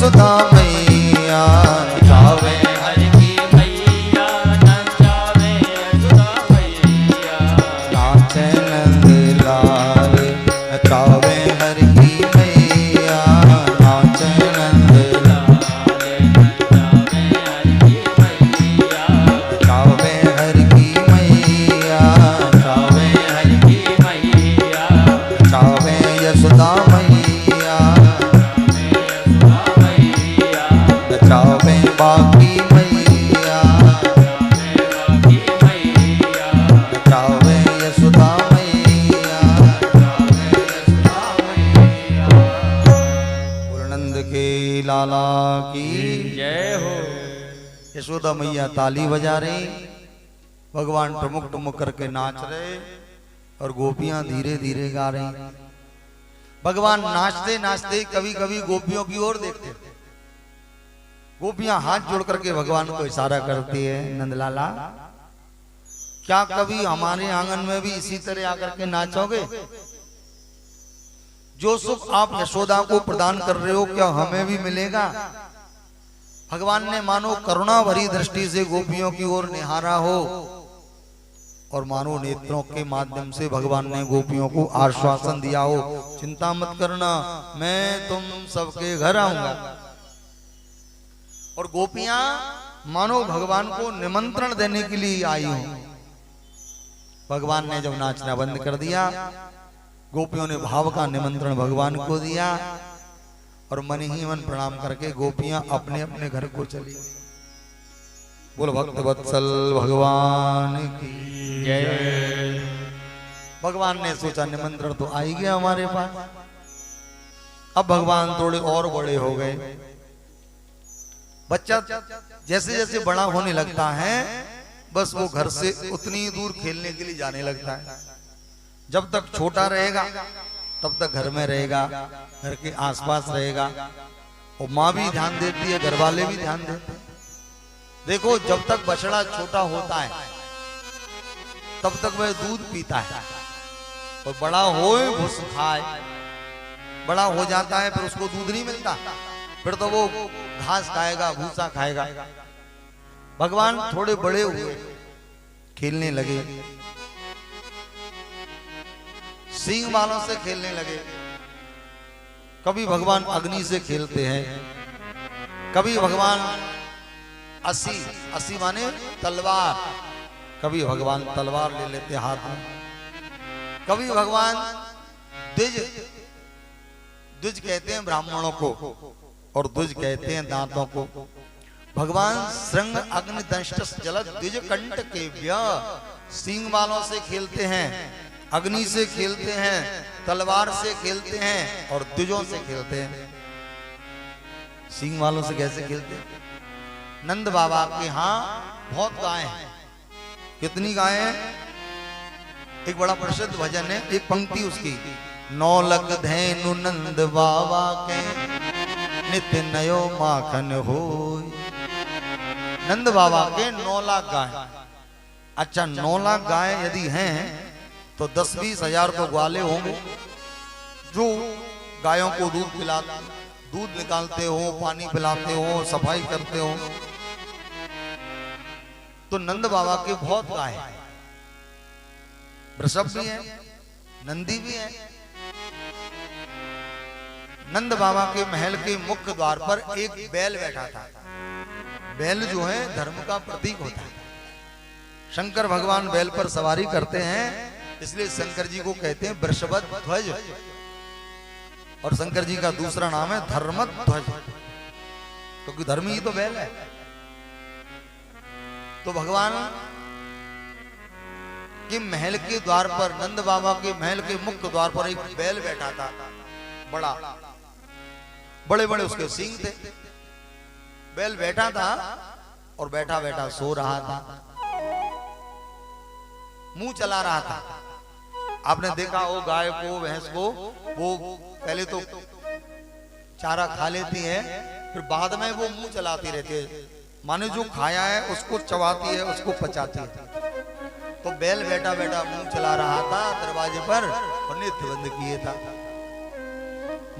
Speaker 1: यशोदा मैया
Speaker 3: नचावे हर की मैया, नचावे यशोदा मैया।
Speaker 1: नाचे नंद लाल नचावे हर की मैया, नाचे नंद
Speaker 3: नचावे हर की मैया,
Speaker 1: नचावे हर की मैया,
Speaker 3: नचावे हर की मैया।
Speaker 1: नचावे यशोदा मैया, नचावे बाकी मैया, नचावे यशोदा मैया। बोल नंद के लाला की
Speaker 3: जय हो।
Speaker 1: यशोदा मैया ताली बजा रही, भगवान टुमुक टुमुक करके नाच रहे और गोपियां धीरे धीरे गा रही। भगवान नाचते नाचते कभी कभी गोपियों की ओर देखते थे। गोपियां हाथ जोड़ करके भगवान को इशारा करती है, नंदलाला क्या कभी हमारे आंगन में भी इसी तरह आकर के नाचोगे? जो सुख आप यशोदा को प्रदान कर रहे हो क्या हमें भी मिलेगा? भगवान ने मानो करुणा भरी दृष्टि से गोपियों की ओर निहारा हो और मानो नेत्रों के माध्यम से भगवान ने गोपियों को आश्वासन दिया हो, चिंता मत करना, मैं तुम सबके घर आऊंगा। और गोपियां मानो भगवान को निमंत्रण देने के लिए आई हो। भगवान ने जब नाचना बंद कर दिया, गोपियों ने भाव का निमंत्रण भगवान को दिया और मन ही मन प्रणाम करके गोपियां अपने अपने घर को चली। बोलो भक्त वत्सल भगवान की
Speaker 3: जय।
Speaker 1: भगवान ने सोचा निमंत्रण तो आ ही गया हमारे पास, अब भगवान थोड़े और बड़े हो गए। बच्चा जैसे जैसे बड़ा होने लगता है बस वो घर से उतनी दूर खेलने के लिए जाने लगता है। जब तक छोटा रहेगा तब तक घर में रहेगा, घर के आसपास रहेगा और माँ भी ध्यान देती है, घर वाले भी ध्यान देते हैं। देखो जब तक बछड़ा छोटा होता है तब तक वह दूध पीता है और बड़ा होए भूस खाए। बड़ा हो जाता है फिर उसको दूध नहीं मिलता, फिर तो वो घास खाएगा, भूसा खाएगा। भगवान थोड़े बड़े हुए, खेलने लगे, सींग वालों से खेलने लगे। कभी भगवान अग्नि से खेलते हैं, कभी भगवान अस्सी माने तलवार, कभी भगवान तलवार ले लेते हाथ में, कभी भगवान द्विज कहते हैं ब्राह्मणों को और द्विज कहते हैं दांतों को। भगवान श्रृंग अग्नि दंष्ट जल द्विज कंठ के सींग वालों से खेलते हैं, अग्नि से खेलते हैं, तलवार से खेलते हैं और द्विजों से खेलते हैं। सींग वालों से कैसे खेलते हैं? नंद बाबा के यहाँ बहुत गायें हैं। कितनी गायें हैं? एक बड़ा प्रसिद्ध भजन है, एक पंक्ति उसकी, 9 लख धेनु नंद बाबा के नित्य नयो माखन होय। नंद बाबा के 9 लाख गाय। अच्छा 9 लाख गाय यदि हैं तो 10-20 हजार तो ग्वाले होंगे जो गायों को दूध निकालते हो, पानी पिलाते हो, सफाई करते हो। तो नंद बाबा के बहुत गाय हैं, वृषभ भी है, नंदी भी है। नंद बाबा के महल के मुख्य द्वार पर एक बैल बैठा था। बैल जो है धर्म का प्रतीक होता है। शंकर भगवान बैल पर सवारी करते हैं, इसलिए शंकर जी को कहते हैं वृषभध्वज, और शंकर जी का दूसरा नाम है धर्मध्वज, क्योंकि धर्म ही तो बैल है। तो भगवान के महल के द्वार पर, नंद बाबा के महल के मुख्य द्वार पर एक बैल बैठा था, बड़ा, बड़े बड़े उसके सींग थे। बैल बैठा था और बैठा बैठा सो रहा था, मुंह चला रहा था। आपने देखा हो गाय को, भैंस को, वो पहले तो चारा खा लेती है, फिर बाद में वो मुंह चलाती रहती है, माने जो खाया है उसको चबाती है, उसको पचाती है। तो बैल बैठा बैठा मुंह चला रहा था दरवाजे पर और नेत्र बंद किए था।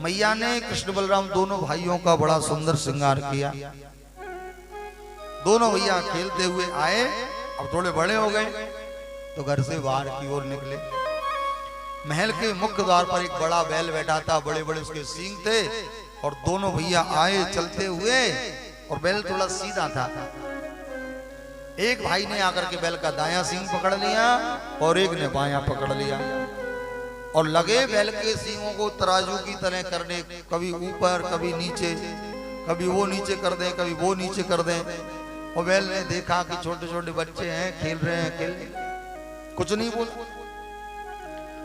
Speaker 1: मैया ने कृष्ण बलराम दोनों भाइयों का बड़ा सुंदर श्रृंगार किया। दोनों भैया खेलते हुए आए, अब थोड़े बड़े हो गए तो घर से बाहर की ओर निकले। महल के मुख्य द्वार पर एक बड़ा बैल बैठा था, बड़े बड़े उसके सींग थे, और दोनों भैया आए चलते हुए, और बैल थोड़ा सीधा था। एक भाई ने आकर के बैल का दायां सींग पकड़ लिया और एक ने बायां पकड़ लिया, और लगे बैल के सींगों को तराजू की तरह करने, कभी ऊपर कभी नीचे, कभी वो नीचे कर दें कभी वो नीचे कर दें। और बैल ने देखा कि छोटे छोटे बच्चे हैं, खेल रहे हैं, खेल कुछ नहीं बोला।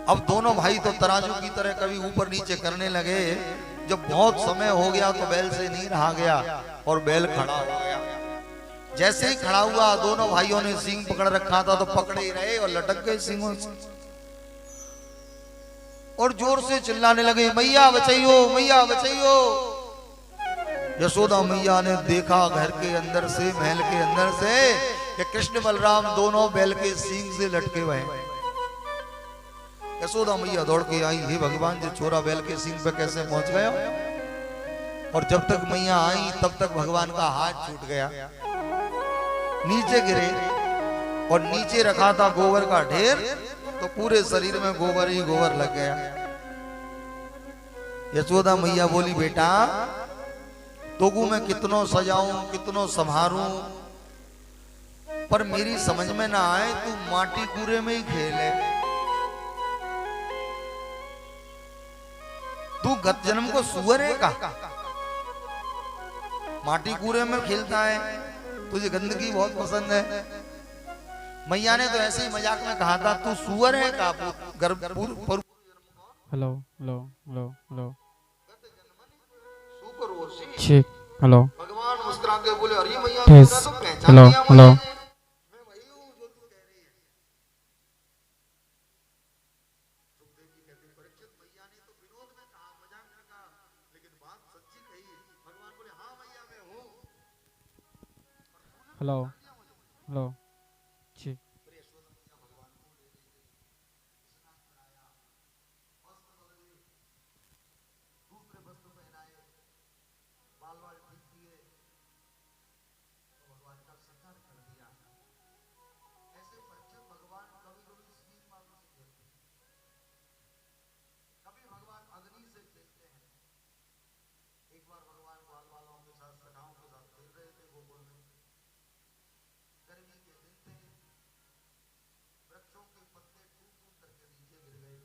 Speaker 1: अब दोनों भाई तो तराजू की तरह कभी ऊपर नीचे करने लगे। जब बहुत समय हो गया तो बैल से नहीं रहा गया और बैल खड़ा हो गया। जैसे ही खड़ा हुआ, दोनों भाइयों ने सींग पकड़ रखा था तो पकड़े ही रहे और लटक गए सींगों से, और जोर से चिल्लाने लगे, मैया बचाइयो, मैया बचाइयो। यशोदा मैया ने देखा घर के अंदर से, महल के अंदर से, कि कृष्ण बलराम दोनों बैल के सींग से लटके हुए हैं। यशोदा मैया दौड़ के आई, हे भगवान, जो छोरा बैल के सींग पे कैसे पहुंच गया? और जब तक मैया आई तब तक भगवान का हाथ छूट गया, नीचे गिरे, और नीचे रखा था गोबर का ढेर, तो पूरे शरीर में गोबर ही गोबर लग गया। यशोदा मैया बोली, बेटा तोगू मैं कितनों सजाऊं, कितनों संभारूं, पर मेरी समझ में ना आए, तू माटी कूड़े में ही खेले। तू गत जन्म को सुअर है का? माटी कूड़े में खेलता है, तुझे गंदगी बहुत पसंद है। मैया ने तो ऐसे ही मजाक में कहा था, तू सुअर है का?
Speaker 2: हेलो हेलो हेलो हेलो
Speaker 3: ठीक, हेलो
Speaker 1: भगवान मुस्कुरा के बोले, अरे मैया
Speaker 2: यस,
Speaker 1: तो पहचान
Speaker 2: हेलो
Speaker 1: लिया मुझे।
Speaker 2: हेलो
Speaker 1: मैं वही हूँ जो तू कह रही है। सुखदेव जी कहते, परीक्षित, मैया ने तो विनोद में कहा, मजाक में कहा, लेकिन बात सच्ची कही। भगवान बोले, हाँ मैया मैं हूँ।
Speaker 2: हेलो हेलो ठीक।
Speaker 1: दूसरे वस्त्र पहनाए, बाल बाल ठीक किए, भगवान का शिकार कर दिया। ऐसे बच्चे भगवान कभी कभी सीन मारने से खेलते हैं, कभी भगवान अग्नि से खेलते हैं। एक बार भगवान बाल बालों के साथ, सखाओं के साथ खेल रहे थे गोकुल में। गर्मी के दिन थे, वृक्षों के पत्ते टूट टूट करके नीचे गिर गए।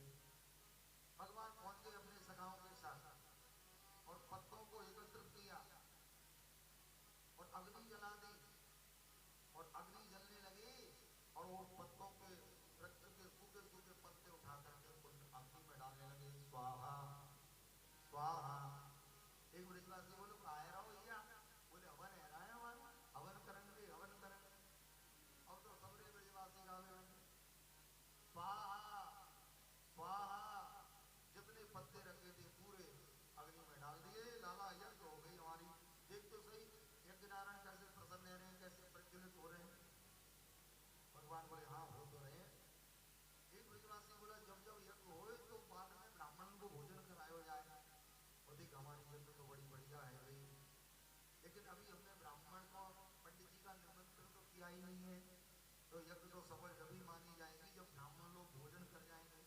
Speaker 1: भगवान पहुंच गए अपने सखाओं के साथ और पत्तों को एकत्रित किया और अग्नि जला दी, और अग्नि जलने लगी, और वो पत्तों के, वृक्ष के सूखे सूखे पत्ते उठा करके अग्नि में डालने लगे। स्वाहा स्वाहा। एक ब्रजवासी बोले, आए रहो भैया। बोले, हवन है रहा है हमारा, हवन करेंगे, हवन करेंगे। अब तो सबरे ब्रजवासी गावे बने, स्वाहा स्वाहा। जितने पत्ते रखे थे पूरे अग्नि में डाल दिए। लाला यज्ञ हो गई हमारी। देख तो सही, यज्ञ नारायण कैसे प्रसन्न रह रहे हैं, कैसे प्रज्वलित हो रहे हैं। भगवान बोले, हाँ हो तो रहे हैं। एक ब्रजवासी बोला, जब जब यज्ञ होए तो बाद में ब्राह्मण को भोजन कराया जाए। और देख, हमारी यज्ञ तो बड़ी बढ़िया है भाई, लेकिन अभी हमने ब्राह्मण को, पंडित जी का निमंत्रण तो किया ही नहीं है, तो यज्ञ तो सफल तभी मानी जाएगी जब ब्राह्मण लोग भोजन कर जाएंगे।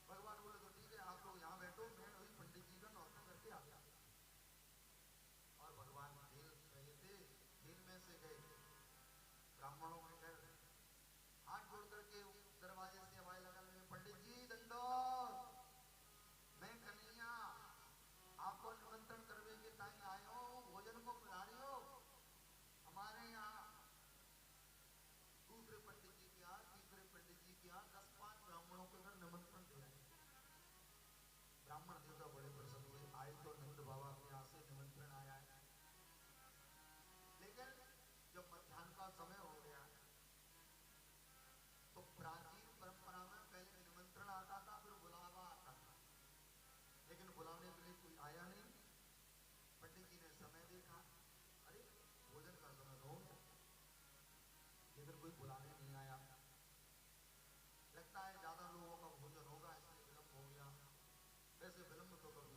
Speaker 1: भगवान बोले, तो ठीक है, आप लोग यहाँ बैठो, मैं अभी पंडित जी का नौता करके आ गया। और भगवान खेल रहे थे, खेल में से गए, ब्राह्मणों में गए, हाथ जोड़ करके दरवाजे से आवाज लगा लगे, पंडित जी दंडोत, मैं कन्हैया आपको निमंत्रण करने के टाइम आए हो, भोजन को बुला रही हो। हमारे यहाँ दूसरे पंडित जी के यहाँ, तीसरे पंडित जी के यहाँ 10-5 ब्राह्मणों के घर निमंत्रण दिया है। ब्राह्मण देवता बड़े प्रसन्न हुए, आए तो नंद बाबा के यहाँ से निमंत्रण आया है। लेकिन जब मध्याह्न का समय हो गया तो प्राचीन परंपरा में पहले निमंत्रण आता था, फिर बुलावा आता था, लेकिन बुलाने के लिए कोई आया नहीं। पंडित जी ने समय देखा, अरे भोजन का समय हो गया, लेकिन कोई बुलाने नहीं आया। लगता है ज्यादा लोगों का भोजन होगा इसलिए विलंब हो गया। वैसे विलंब तो कभी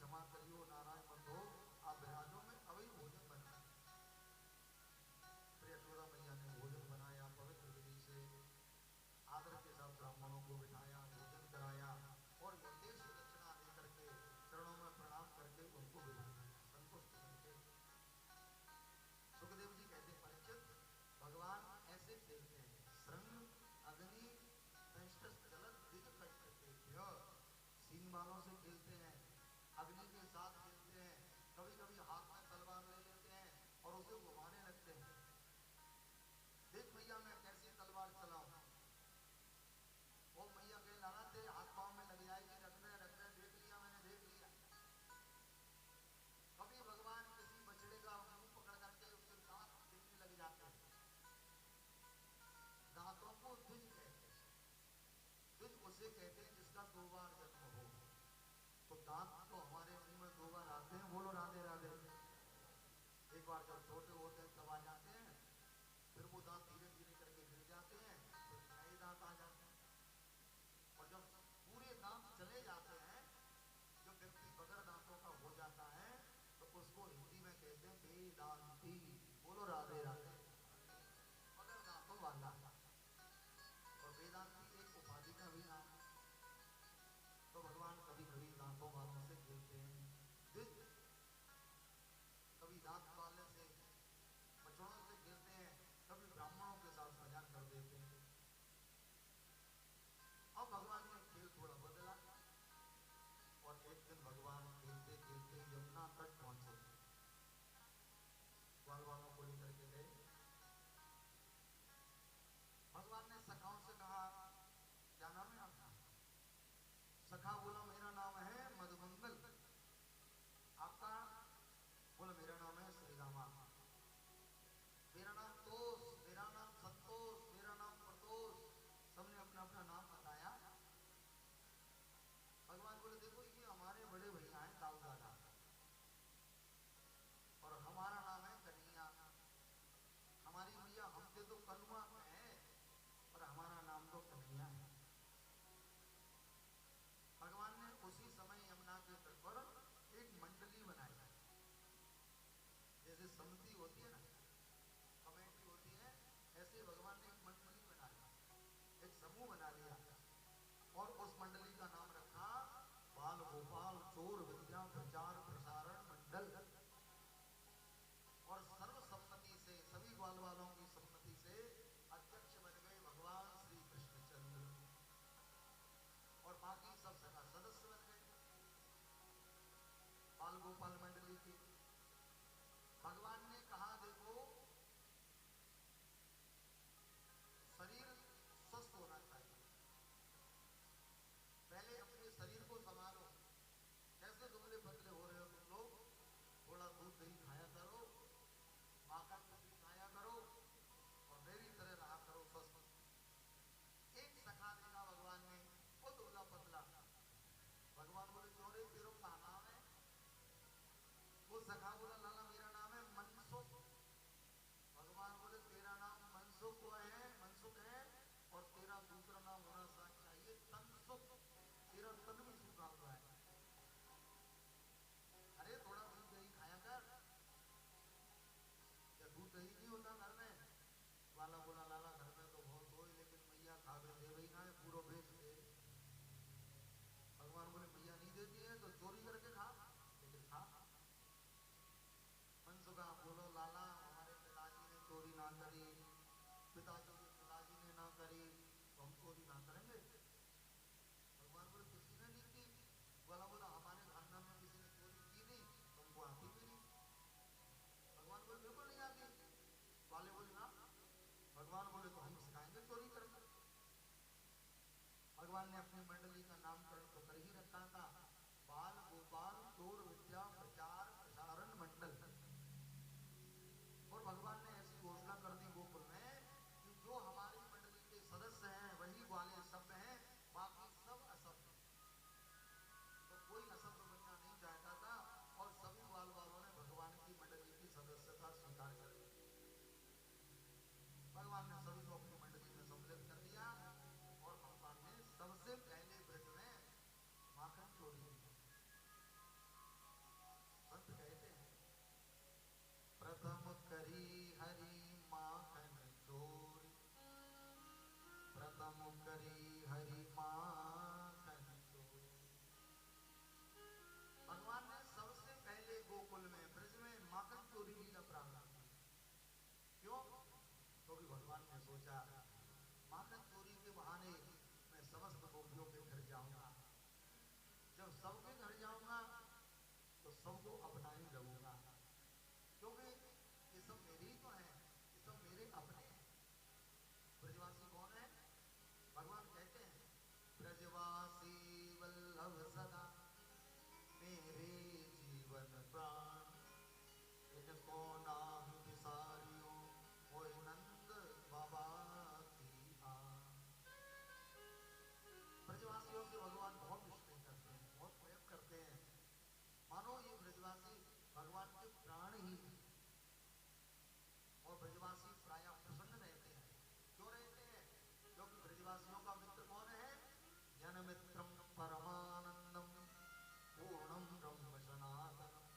Speaker 1: क्षमा करियो नारायण बंधो, आप विराजो में अभी भोजन बना। फिर यशोदा मैया ने भोजन बनाया, पवित्र विधि से आदर के साथ ब्राह्मणों को बिठाया, भोजन कराया और यथेष दक्षिणा लेकर के चरणों में प्रणाम करके उनको बिठाया, संतुष्ट करके। सुखदेव जी कहते परीक्षित, भगवान ऐसे खेलते हैं, श्रृंग अग्नि संष्टस जलद दिज कट्टेभ्य, सींग बालों से खेलते हैं, अग्नि के साथ खेलते हैं, कभी कभी हाथ में तलवार ले लेते हैं और उसे घुमाने लगते हैं। देख भैया मैं कैसी तलवार चलाऊं, वो मैया कहे लाना तेरे हाथ पांव में लग जाएगी, रख रहे देख लिया मैंने, देख लिया। कभी भगवान किसी बछड़े का मुंह पकड़ करके उसके दांत दिखने लग जाते हैं, दांतों को द्विज कहते हैं। द्विज उसे कहते हैं जिसका दो बार जन्म हो, तो दांत तो हमारे मुंह में दो बार आते हैं, बोलो राधे राधे। एक बार जब छोटे होते हैं तब आ जाते हैं, फिर वो दांत धीरे धीरे करके गिर जाते हैं, फिर नए दांत आ जाते हैं, और जब पूरे दांत चले जाते हैं, जो व्यक्ति बगैर दांतों का हो जाता है, तो उसको हिंदी में कहते हैं बेदांती, बोलो राधे राधे, बगैर दांतों वाला। और वेदांती एक उपाधि का भी नाम है। तो भगवान कभी कभी दांतों वालों से खेलते हैं, कभी दांत वाले से बछड़ों से खेलते हैं, कभी ब्राह्मणों के साथ मजाक कर देते हैं। अब भगवान ने खेल थोड़ा बदला और एक दिन भगवान खेलते खेलते यमुना तट पहुंचे, ग्वाल वालों को लेकर के गए। भगवान ने सखाओं से कहा क्या नाम है आपका? सखा बोला मेरा नाम है मधुमंगल, आपका? बोला मेरा नाम है श्री रामा, मेरा नाम तोष, मेरा नाम संतोष, मेरा नाम प्रतोष, सबने अपना अपना नाम बताया। भगवान बोले देखो ये हमारे बड़े भैया हैं दाऊ दादा, और हमारा नाम है कन्हैया, हमारी मैया हमसे तो कनुआ है और हमारा नाम तो कन्हैया है। भगवान ने उसी समय यमुना के तट पर एक मंडली बनाई, जैसे समिति होती है ना, कमेटी होती है, ऐसे भगवान ने एक मंडली बना ली, एक समूह बना लिया और उस मंडली का नाम रखा बाल गोपाल चोर विद्या प्रचार प्रसारण मंडल। और सर्वसम्मति से, सभी ग्वाल वालों की सम्मति से अध्यक्ष बन गए भगवान श्री कृष्णचंद्र, और बाकी सब सदा सदस्य बन गए बाल गोपाल मंडली के। भगवान ने कहा देखो शरीर स्वस्थ होना चाहिए, पहले अपने शरीर को संभालो, कैसे दुबले पतले हो रहे हो तुम लोग, थोड़ा दूध दही खाया करो, माखन भी खाया करो और मेरी तरह रहा करो स्वस्थ। एक सखा देखा भगवान ने, वो दुबला पतला, भगवान बोले चोरे तेरो का नाम है? वो सखा बोला लाला मेरा नाम है मनसुख। भगवान बोले तेरा नाम मनसुख है, मनसुख है, और तेरा दूसरा नाम होना चाहिए तनसुख, तेरा तन भी सूखा हुआ है। अरे थोड़ा दूध दही खाया कर, क्या दूध दही नहीं होता घर में? वाला बोला लाला घर में तो बहुत हो, लेकिन मैया खा दे भाई ना पूरा बेच दे। भगवान बोले मैया नहीं देती है तो चोरी करके खा, लेकिन खा। मनसुखा बोलो लाला हमारे पिताजी ने चोरी ना करी, पिताजी के पिताजी ने ना करी, तो हम चोरी ना करेंगे? भगवान बोले किसी ने नहीं की। वाला बोला हमारे खानदान में किसी ने चोरी की नहीं, तुमको आती भी नहीं। भगवान बोले बिल्कुल नहीं आती। वाले बोले ना, भगवान बोले तो हम सिखाएंगे चोरी करना। भगवान ने अपनी मंडली का नामकरण तो कर ही रखा था, बाल गोपाल चोर विद्या प्रचार प्रसारण मंडल। और भगवान ने ऐसी घोषणा कर दी गोकुल में कि जो हमारी मंडली के सदस्य हैं वही ग्वाले सभ्य हैं, बाकी सब असभ्य। तो कोई असभ्य बनना नहीं चाहता था और सभी ग्वाल वालों ने भगवान की मंडली की सदस्यता स्वीकार कर ली। भगवान ने सभी को अपनी मंडली में सम्मिलित कर दिया और भगवान ने सबसे पहले व्रत में माखन चोरी किया। सोचा माखन चोरी के बहाने मैं समस्त गोपियों के घर जाऊंगा। जब सबके घर जाऊंगा तो सबको अपना ही लगूंगा, क्योंकि ये सब मेरे ही तो हैं, ये सब मेरे अपने हैं। ब्रजवासी कौन है? भगवान कहते हैं ब्रजवासी वल्लभ सदा मेरे जीवन प्राण, इनको नाम विसारियो होय नंद बाबा की आन। ब्रजवासियों से भगवान बहुत स्नेह करते हैं, बहुत प्रेम करते हैं, मानो ये ब्रजवासी भगवान के प्राण ही हैं। और ब्रजवासी प्राय प्रसन्न रहते हैं। क्यों रहते हैं? क्योंकि ब्रजवासियों का मित्र कौन है? जन मित्रम परमानंदम पूर्णम ब्रह्म सनातनम।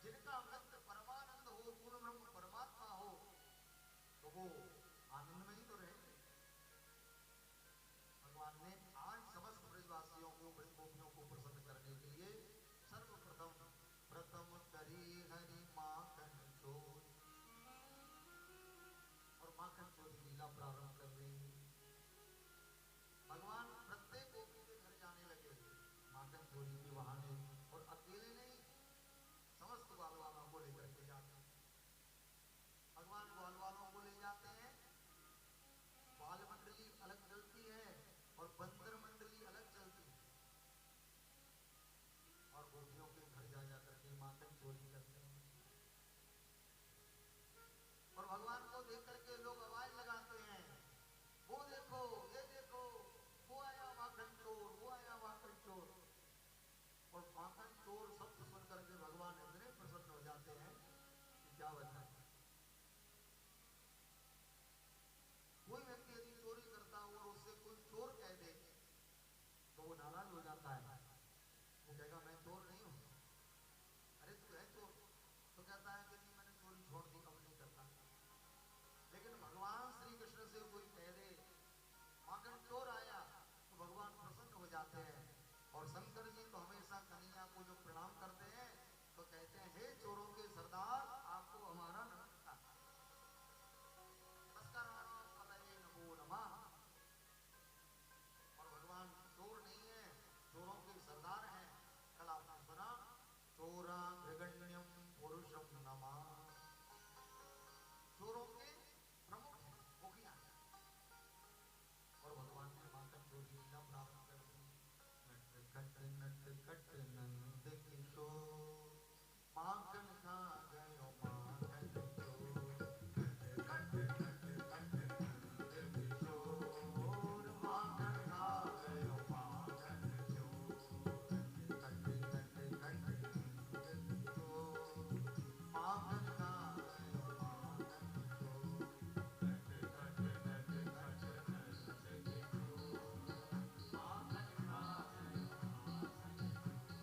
Speaker 1: जिनका मित्र परमानंद हो, पूर्ण ब्रह्म परमात्मा हो, तो वो आनंद में ही तो रहेंगे। भगवान ने आज समस्त ब्रजवासियों को, ब्रजगोपियों को प्रसन्न करने के लिए सर्वप्रथम प्रथम करी हरि माखन चोरी, और माखन चोरी लीला प्रारंभ कर रही। भगवान प्रत्येक गोपी के घर जाने लगे माखन चोरी के बहाने, और अकेले नहीं समस्त ग्वाल वालों को लेकर के जाते हैं। भगवान ग्वाल वालों को ले जाते हैं, बाल मंडली अलग चलती है और बंदर मंडली अलग चलती है, और गोपियों के घर जा जाकर के माखन चोरी करते हैं। और भगवान को देख करके लोग आवाज लगाते हैं, वो देखो, ये देखो, वो आया माखन चोर, वो आया माखन चोर। और माखन चोर शब्द सुन करके भगवान इतने प्रसन्न हो जाते हैं कि क्या बताएं। कोई व्यक्ति यदि चोरी करता हो और उससे कोई चोर कह दे तो वो नाराज हो जाता है, वो कहेगा मैं चोर नहीं हूं। अरे तू है चोर, तो कहता है कि नहीं मैंने चोरी छोड़ दी, अब नहीं करता। लेकिन भगवान श्री कृष्ण से कोई कह दे माखन चोर आया, तो भगवान प्रसन्न हो जाते हैं। और शंकर जी तो हमेशा कन्हैया को जो प्रणाम करते हैं तो कहते हैं हे चोरों के सरदार, आपको हमारा नमस्कार। नमो नमः। और भगवान चोर नहीं है, चोरों के सरदार हैं। कल आपने सुना चोरा मृगण्यम पुरुषम नमः, चोरों के प्रमुख हैं, मुखिया हैं। और भगवान ने माखन चोरी लीला प्रारंभ कर दी। नट कट नंद किशोर, माखन खा गयो माखन चोर। नट कट नंद किशोर, माखन खा गयो माखन चोर। कट कट नंद किशोर, माखन खा गयो माखन चोर। कट कट नट कट नंद किशोर, माखन खा गयो माखन चोर।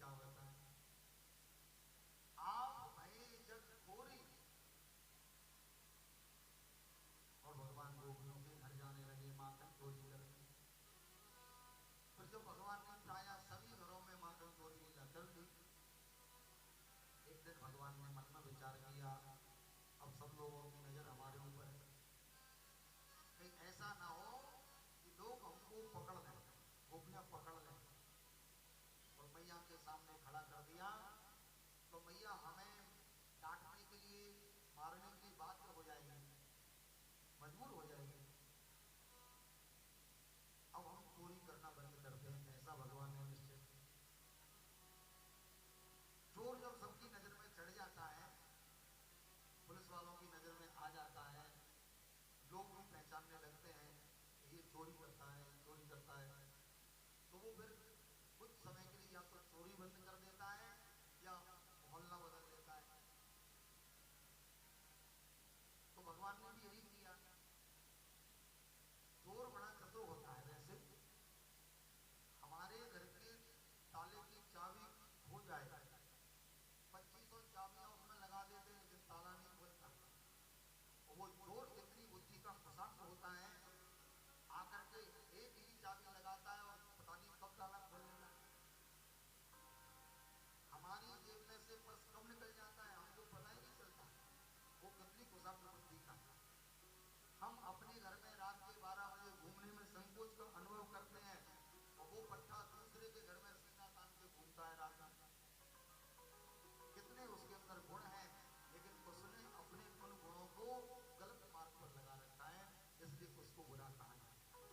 Speaker 1: क्या बताएं। आप भये जग खोरी, और भगवान गोपियों के घर जाने लगे माखन चोरी करने। फिर जब भगवान ने प्राय सभी घरों में माखन चोरी लीला कर दी, एक दिन भगवान ने मन में विचार किया, अब सब लोगों की नजर हमारे ऊपर है, कहीं ऐसा ना हो कि लोग हमको पकड़ लें, गोपियां पकड़ लें। और मैया के सामने खड़ा कर दिया तो मैया हमें डांटने के लिए, मारने के लिए बाध्य हो जाएगी, मजबूर हो जाएगी। अब हम चोरी करना बंद करते हैं, ऐसा भगवान ने निश्चय। चोर जब सबकी नजर में चढ़ जाता है, पुलिस वालों की नजर में आ जाता है, लोग भी पहचानने लगते हैं ये चोरी करता है, चोरी करता है, तो वो फिर कुछ समय के लिए या तो चोरी बंद कर देता है या मोहल्ला बदल देता है। तो भगवान ने भी यही किया। चोर बड़ा चतुर होता है। वैसे हमारे घर के ताले की चाबी खो जाए, 2500 चाबियां उसमें लगा देते हैं लेकिन ताला नहीं खुलता। और वो चोर इतनी बुद्धि का खुशाक होता है, आकर के एक ही चाबी लगाता है और पता नहीं कब ताला खोल लेता है। हमारी जेब में से बस कब निकल जाता है हमको पता ही नहीं चलता। वो कितनी खुशाक बुद्धि का। हम अपने घर में रात के 12 बजे घूमने में संकोच का अनुभव करते हैं और वो पट्टा दूसरे के घर में सीना तान के घूमता है रात में। कितने उसके अंदर गुण हैं, लेकिन उसने अपने उन गुणों को गलत मार्ग पर लगा रखा है, इसलिए उसको बुरा कहा जाता है।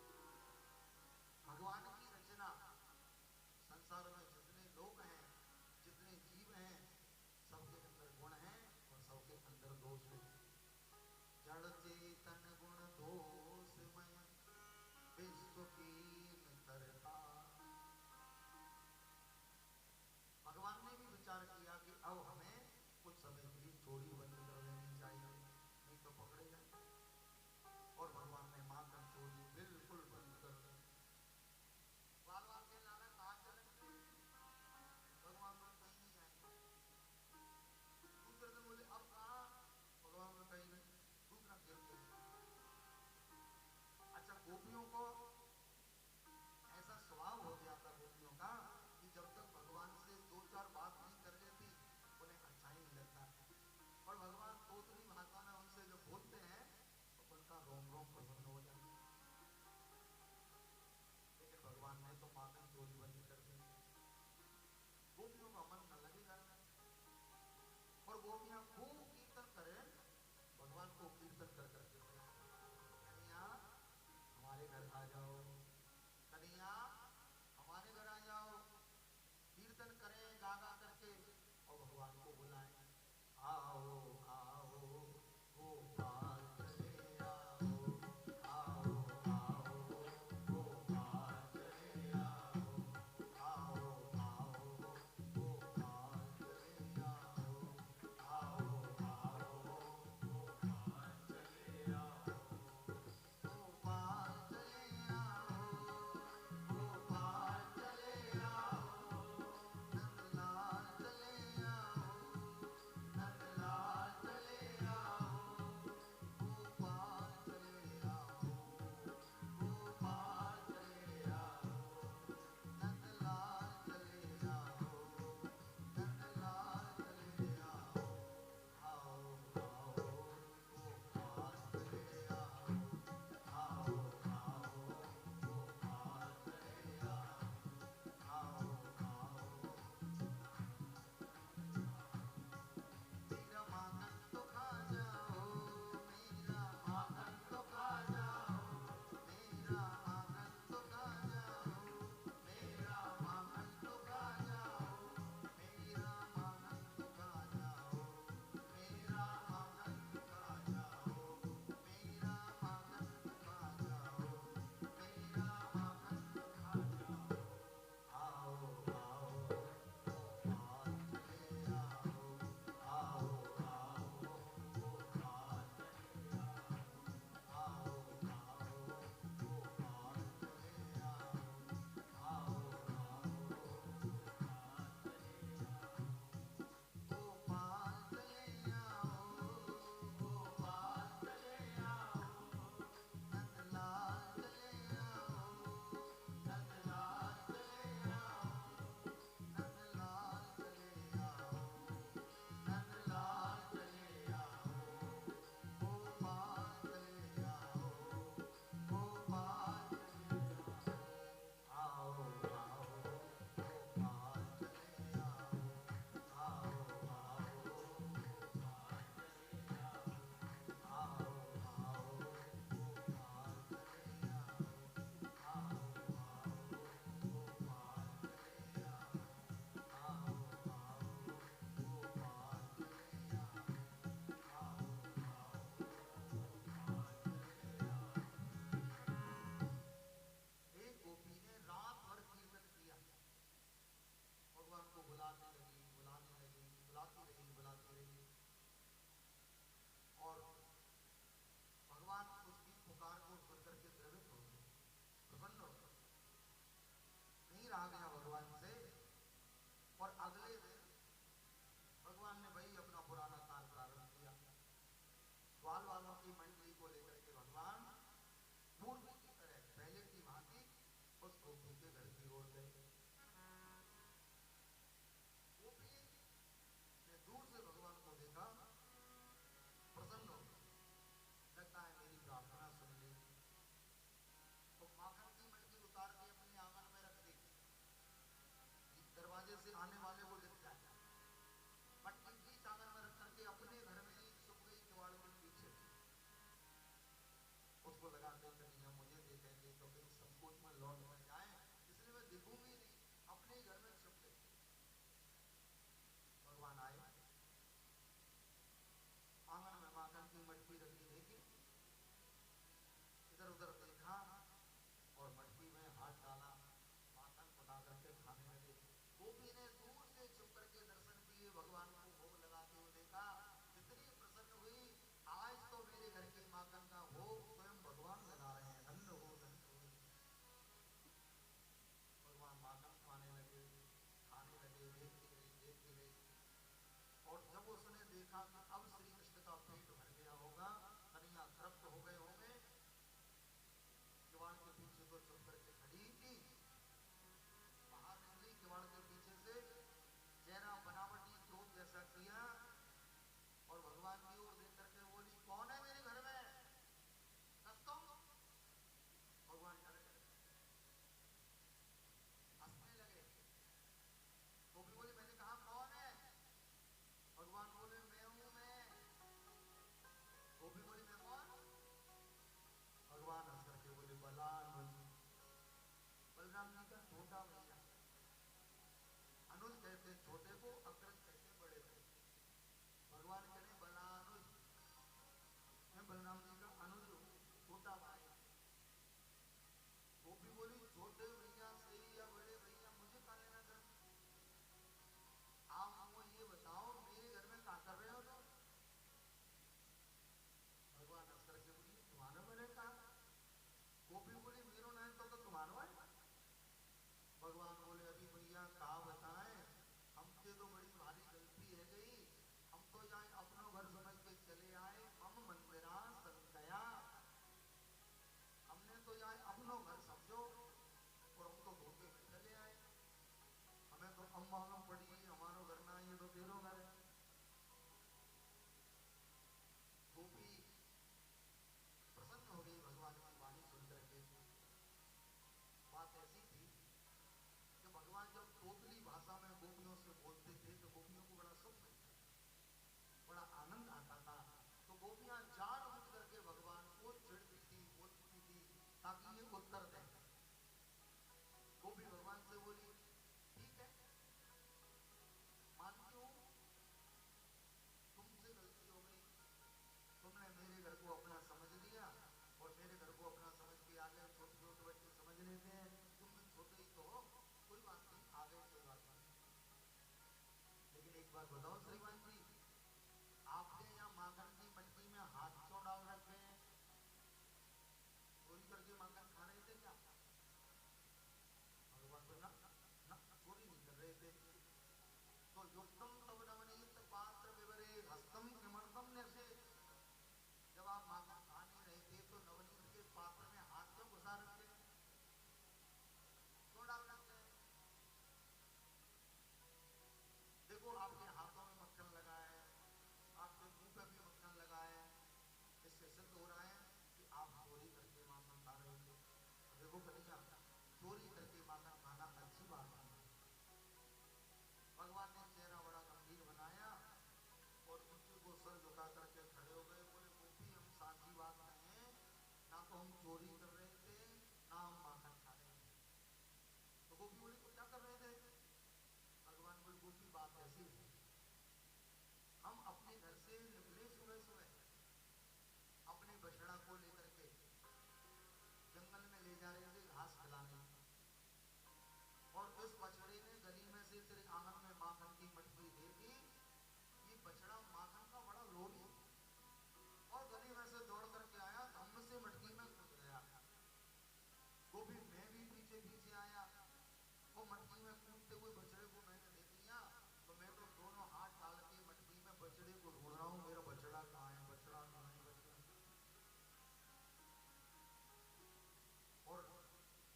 Speaker 1: भगवान की रचना, संसार में जितने लोग हैं, जितने जीव हैं, सबके अंदर गुण हैं और सबके अंदर दोष हैं। जड़ चेतन गुण दोषमय विश्व कीन करता। भगवान ने भी विचार किया कि अब हमें कुछ समय के लिए चोरी बंद कर देनी चाहिए, नहीं तो पकड़े जाए। और भगवान ने माखन चोरी बिल्कुल बंद कर दी। बाल बाल के लाना कहाँ चले, भगवान में कहीं नहीं आएंगे। दूसरे दिन बोले अब कहाँ, भगवान में कहीं नहीं। दूसरा गिर गया। अच्छा, गोपियों को से आने वाले को दिख जाए। मटकी बीच आंगन में रख करके अपने घर में ही छुप गई किवाड़ के पीछे, उसको लगाते कहीं मुझे देखेंगे तो कहीं संकोच में लौट कर जाए, इसलिए मैं दिखूंगी नहीं, अपने ही घर में छुप गई। भगवान आए, आंगन में माखन की मटकी रखी देखी, इधर उधर देखा और मटकी में हाथ डाला, माखन पका करके खाने लगे। गोपी ने दूर से छुप करके दर्शन किए, भगवान को भोग लगाते हुए देखा, इतनी प्रसन्न हुई, आज तो मेरे घर के माखन का भोग स्वयं भगवान लगा रहे हैं, धन्य हो धन्य हो। भगवान माखन खाने लगे, देखती रही। और जब उसने देखा कि अब श्री कृष्ण का पेट भर गया होगा, कन्हैया तृप्त हो गए होंगे, किवाड़ के पीछे तो चुप करके खड़ी थी, बाहर निकली किवाड़ के पीछे से, चेहरा बनावटी जोत जैसा किया और भगवान की ओर देख करके बोली, कौन है मेरे घर में? भगवान डर गए, हंसने लगे। गोपी बोली, मैंने कहा कौन है? भगवान बोले, मैं हूं मैं। गोपी बोली, मैं कौन? भगवान हंस करके बोले, बलराम जी का छोटा भैया। अनुज कहते छोटे को, अग्रज कहते बड़े को। भगवान कहते बलानुज, मैं बलराम जी का अनुज हूं, छोटा भाई। गोपी बोली, छोटे भैया से या बड़े भैया मुझे कहा लेना कर, आप वो ये बताओ मेरे घर में क्या कर रहे हो तुम? भगवान हंस करके बोली, तुम्हारा मैंने कहा। गोपी बोली, मेरो नहीं तो तुम्हारा है। भगवान बोले, अभी भैया कहा बताएं, हमसे तो बड़ी भारी गलती है गई, हम तो जाए अपना घर समझ के चले आए, हम मंदिरा संकया, हमने तो जाए अपना घर समझो और हम तो धोखे में चले आए, हमें तो अब मालूम पड़ी हमारा घर ना, ये तो तेरो घर है। गोपी प्रसन्न हो गई भगवान की वाणी सुन करके। बात ऐसी थी कि भगवान जब तोतली भाषा में गोपियों से बोलते थे तो गोपियों को बड़ा सुख मिलता, बड़ा आनंद आता था। तो गोपियां जानबूझ करके भगवान को चिढ़ती थी, बोलती थी ताकि ये उत्तर दें। गोपी भगवान से बोली, ठीक है मानती हूं तुमसे गलती हो गई, तुमने मेरे घर को अपना समझ लिया और मेरे घर को अपना समझ के आगे छोटे छोटे बच्चे समझ लेते हैं, तुम भी छोटे ही तो हो, कोई बात नहीं, आगे कोई बात नहीं। लेकिन एक बात बताओ श्रीमान जी, आपके यहाँ माखन की मटकी में हाथ क्यों डाल रखे हैं? चोरी करके माखन खा रहे थे क्या? भगवान को ना चोरी नहीं कर रहे थे। तो युक्तम तब नवनीत पात्र विवरे हस्तम किमर्थम से, जब आप माखन खा नहीं रहे थे तो नवनीत के पात्र में हाथ क्यों घुसा रखते, क्यों डाल रखते हैं? देखो आपके हाथों में मक्खन लगा है, आपके मुंह पे भी मक्खन लगा है, इससे सिद्ध हो रहा है कि आप चोरी करके माखन खा रहे थे। देखो कन्हैया, चोरी करके माखन खाना अच्छी बात है। भगवान ने चेहरा बड़ा गंभीर बनाया और नीचे को सर झुका करके खड़े हो गए, बोले गोपी हम साची बात कहें, ना तो हम चोरी कर रहे थे ना हम माखन खा रहे थे। तो गोपी बोले तो क्या कर रहे थे? भगवान बोले, गोपी बात ऐसी है, हम अपने घर से निकले सुबह सुबह अपने बछड़ा को लेकर के जंगल में ले जा रहे थे घास खिलाने, और उस बछड़े ने गली में से तेरे आंगन में माखन की मटकी देखी, ये बछड़ा माखन का बड़ा लोभी, और गली में से दौड़ करके आया, धम्म से मटकी में घुस गया। गोपी मैं भी पीछे पीछे आया, वो मटकी में कूदते हुए बछड़े को मैंने देख लिया, तो मैं तो दोनों हाथ डाल के मटकी में बछड़े को ढूंढ रहा हूँ, मेरा बछड़ा कहाँ है, बछड़ा कहाँ है, बछड़ा। और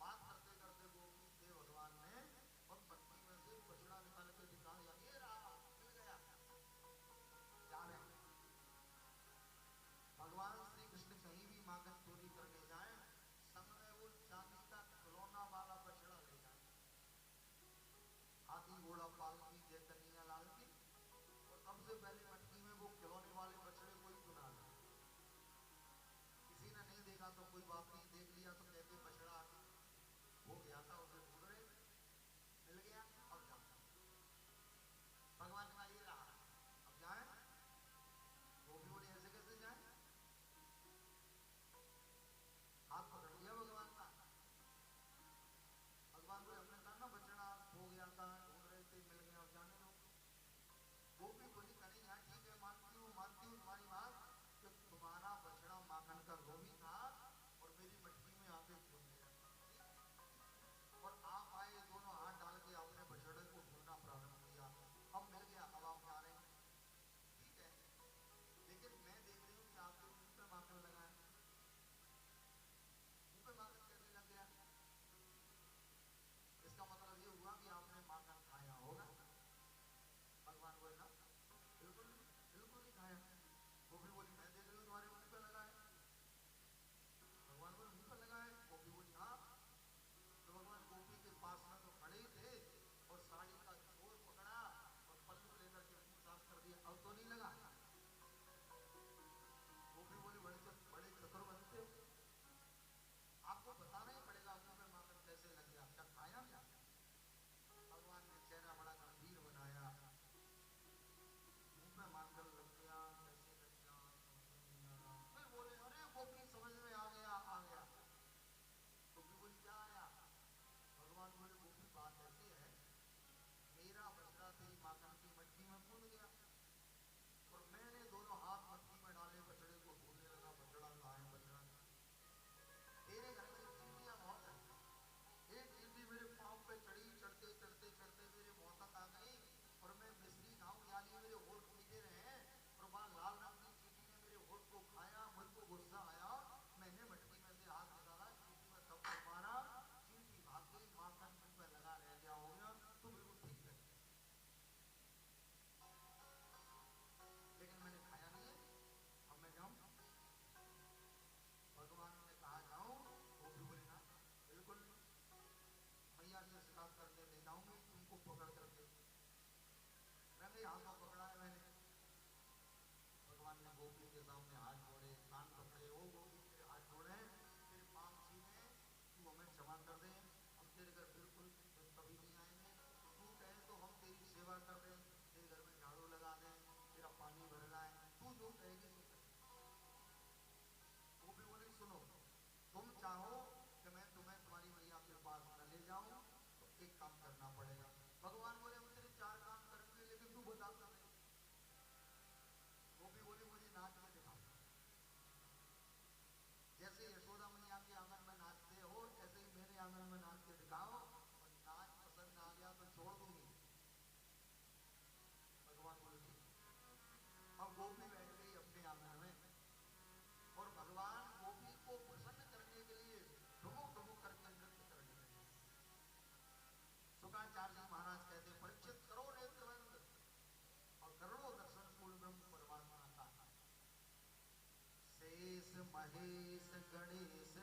Speaker 1: बात करते करते गोपी से भगवान ने और मटकी में से बछड़ा निकाल के दिखा दिया, ये रहा, मिल गया। कोई बात नहीं, देख लिया तो कहते बछड़ा हो गया था, उसे ढूंढ रहे, मिल गया, अब जाओ। भगवान का ये रहा, अब जाए। वो भी बोले ऐसे कैसे जाए, हाथ पकड़ लिया भगवान का। भगवान को हमने कहा ना बछड़ा हो गया था, ढूंढ रहे थे, मिल गया, अब जाने दो। वो भी बोली कहीं यहाँ ठीक है, मानती हूँ तुम्हारी बात कि तुम्हारा बछड़ा माखन का रोही था और मेरी मटकी में आके घुस गया, और आप आए, दोनों हाथ डाल के आपने बछड़े को ढूंढना प्रारंभ किया, अब मिल गया, अब आप जा रहे हैं, ठीक है। लेकिन मैं देख रही हूँ कि आपके मुंह पे माखन लगा है, मुंह पे माखन कैसे लग गया, इसका मतलब ये हुआ कि आपने माखन खाया होगा। भगवान बोले ना बिल्कुल बिल्कुल नहीं खाया। वो भी बोली मैं देख रही हूँ तुम्हारे मुंह पे लगा है। भगवान बोले मुंह पे लगा है, वो भी बोली हाँ। तो भगवान गोपी के पास में तो खड़े ही थे और साड़ी का छोर पकड़ा और पल्लू लेकर के मुंह साफ कर दिया, अब तो नहीं लगा। गोपी बोली बड़े चतुर बनते हो, आपको बताना ही पड़ेगा मुंह में माखन कैसे लग गया, क्या खाया क्या। भगवान ने चेहरा बड़ा गंभीर बनाया, मुंह में माखन लग गया, कैसे लग गया, फिर बोले अरे गोपी समझ में आ गया आ गया। गोपी बोली क्या आया। भगवान बोले गोपी बात ऐसी है, मेरा बछड़ा तेरी माखन की मटकी में कूद गया और मैंने दोनों हाथ मटकी में डाले, बछड़े को ढूंढने लगा, बछड़ा कहाँ है, बछड़ा। तेरे घर में चींटियां बहुत है, एक चींटी मेरे पाँव पे चढ़ी, चढ़ते चढ़ते चढ़ते मेरे मुंह तक आ गई और मैं मिश्री खाऊं यानी मेरे होठ मीठे रहे और वहां लाल रंग की चींटी ने मेरे होठ को खाया, मुझको गुस्सा आया, मैंने मटकी में से हाथ निकाला, चींटी में थप्पड़ मारा, चींटी भाग गई, माखन मुंह पे लगा रह गया, हो गया तो बिल्कुल ठीक है, लेकिन मैंने खाया नहीं है, अब मैं जाऊं। भगवान ने कहा जाऊं, वो भी बोली ना बिल्कुल मैया से शिकायत करके ले जाऊंगी तुमको पकड़ करके, रंगे हाथों पकड़ा है मैंने। भगवान ने गोपी के सामने हाथ जोड़े, कान पकड़े, ओ गोपी तेरे हाथ जोड़े, तेरे पाँव छीने, तू हमें क्षमा कर दे, हम तेरे घर बिल्कुल कभी नहीं आएंगे, तू कहे तो हम तेरी सेवा कर दें, तेरे घर में झाड़ू लगा दें, तेरा पानी भर लाए, तू जो कहेगी सो करें। वो भी बोले सुनो, तुम चाहो कि मैं तुम्हें तुम्हारी मैया के पास न ले जाऊं तो एक काम करना पड़ेगा। भगवान बोले हम तेरे 4 काम करेंगे लेकिन तू बताता नहीं। वो भी बोले मुझे नाच के दिखाओ, जैसे यशोदा मैया के आंगन में नाचते हो ऐसे ही मेरे आंगन में नाच के दिखाओ, और नाच पसंद आ गया तो छोड़ दूंगी। भगवान बोले ठीक। अब गोपी बैठ गई अपने आंगन में और भगवान गोपी को प्रसन्न करने के लिए ठुमुक ठुमुक करके नृत्य करने लगे। शुक्राचार्य जी महाराज कहते हैं परीक्षित करो नेत्र बंद और करोड़ों दर्शन पूर्ण ब्रह्म परमात्मा का। शेष महेश गणेश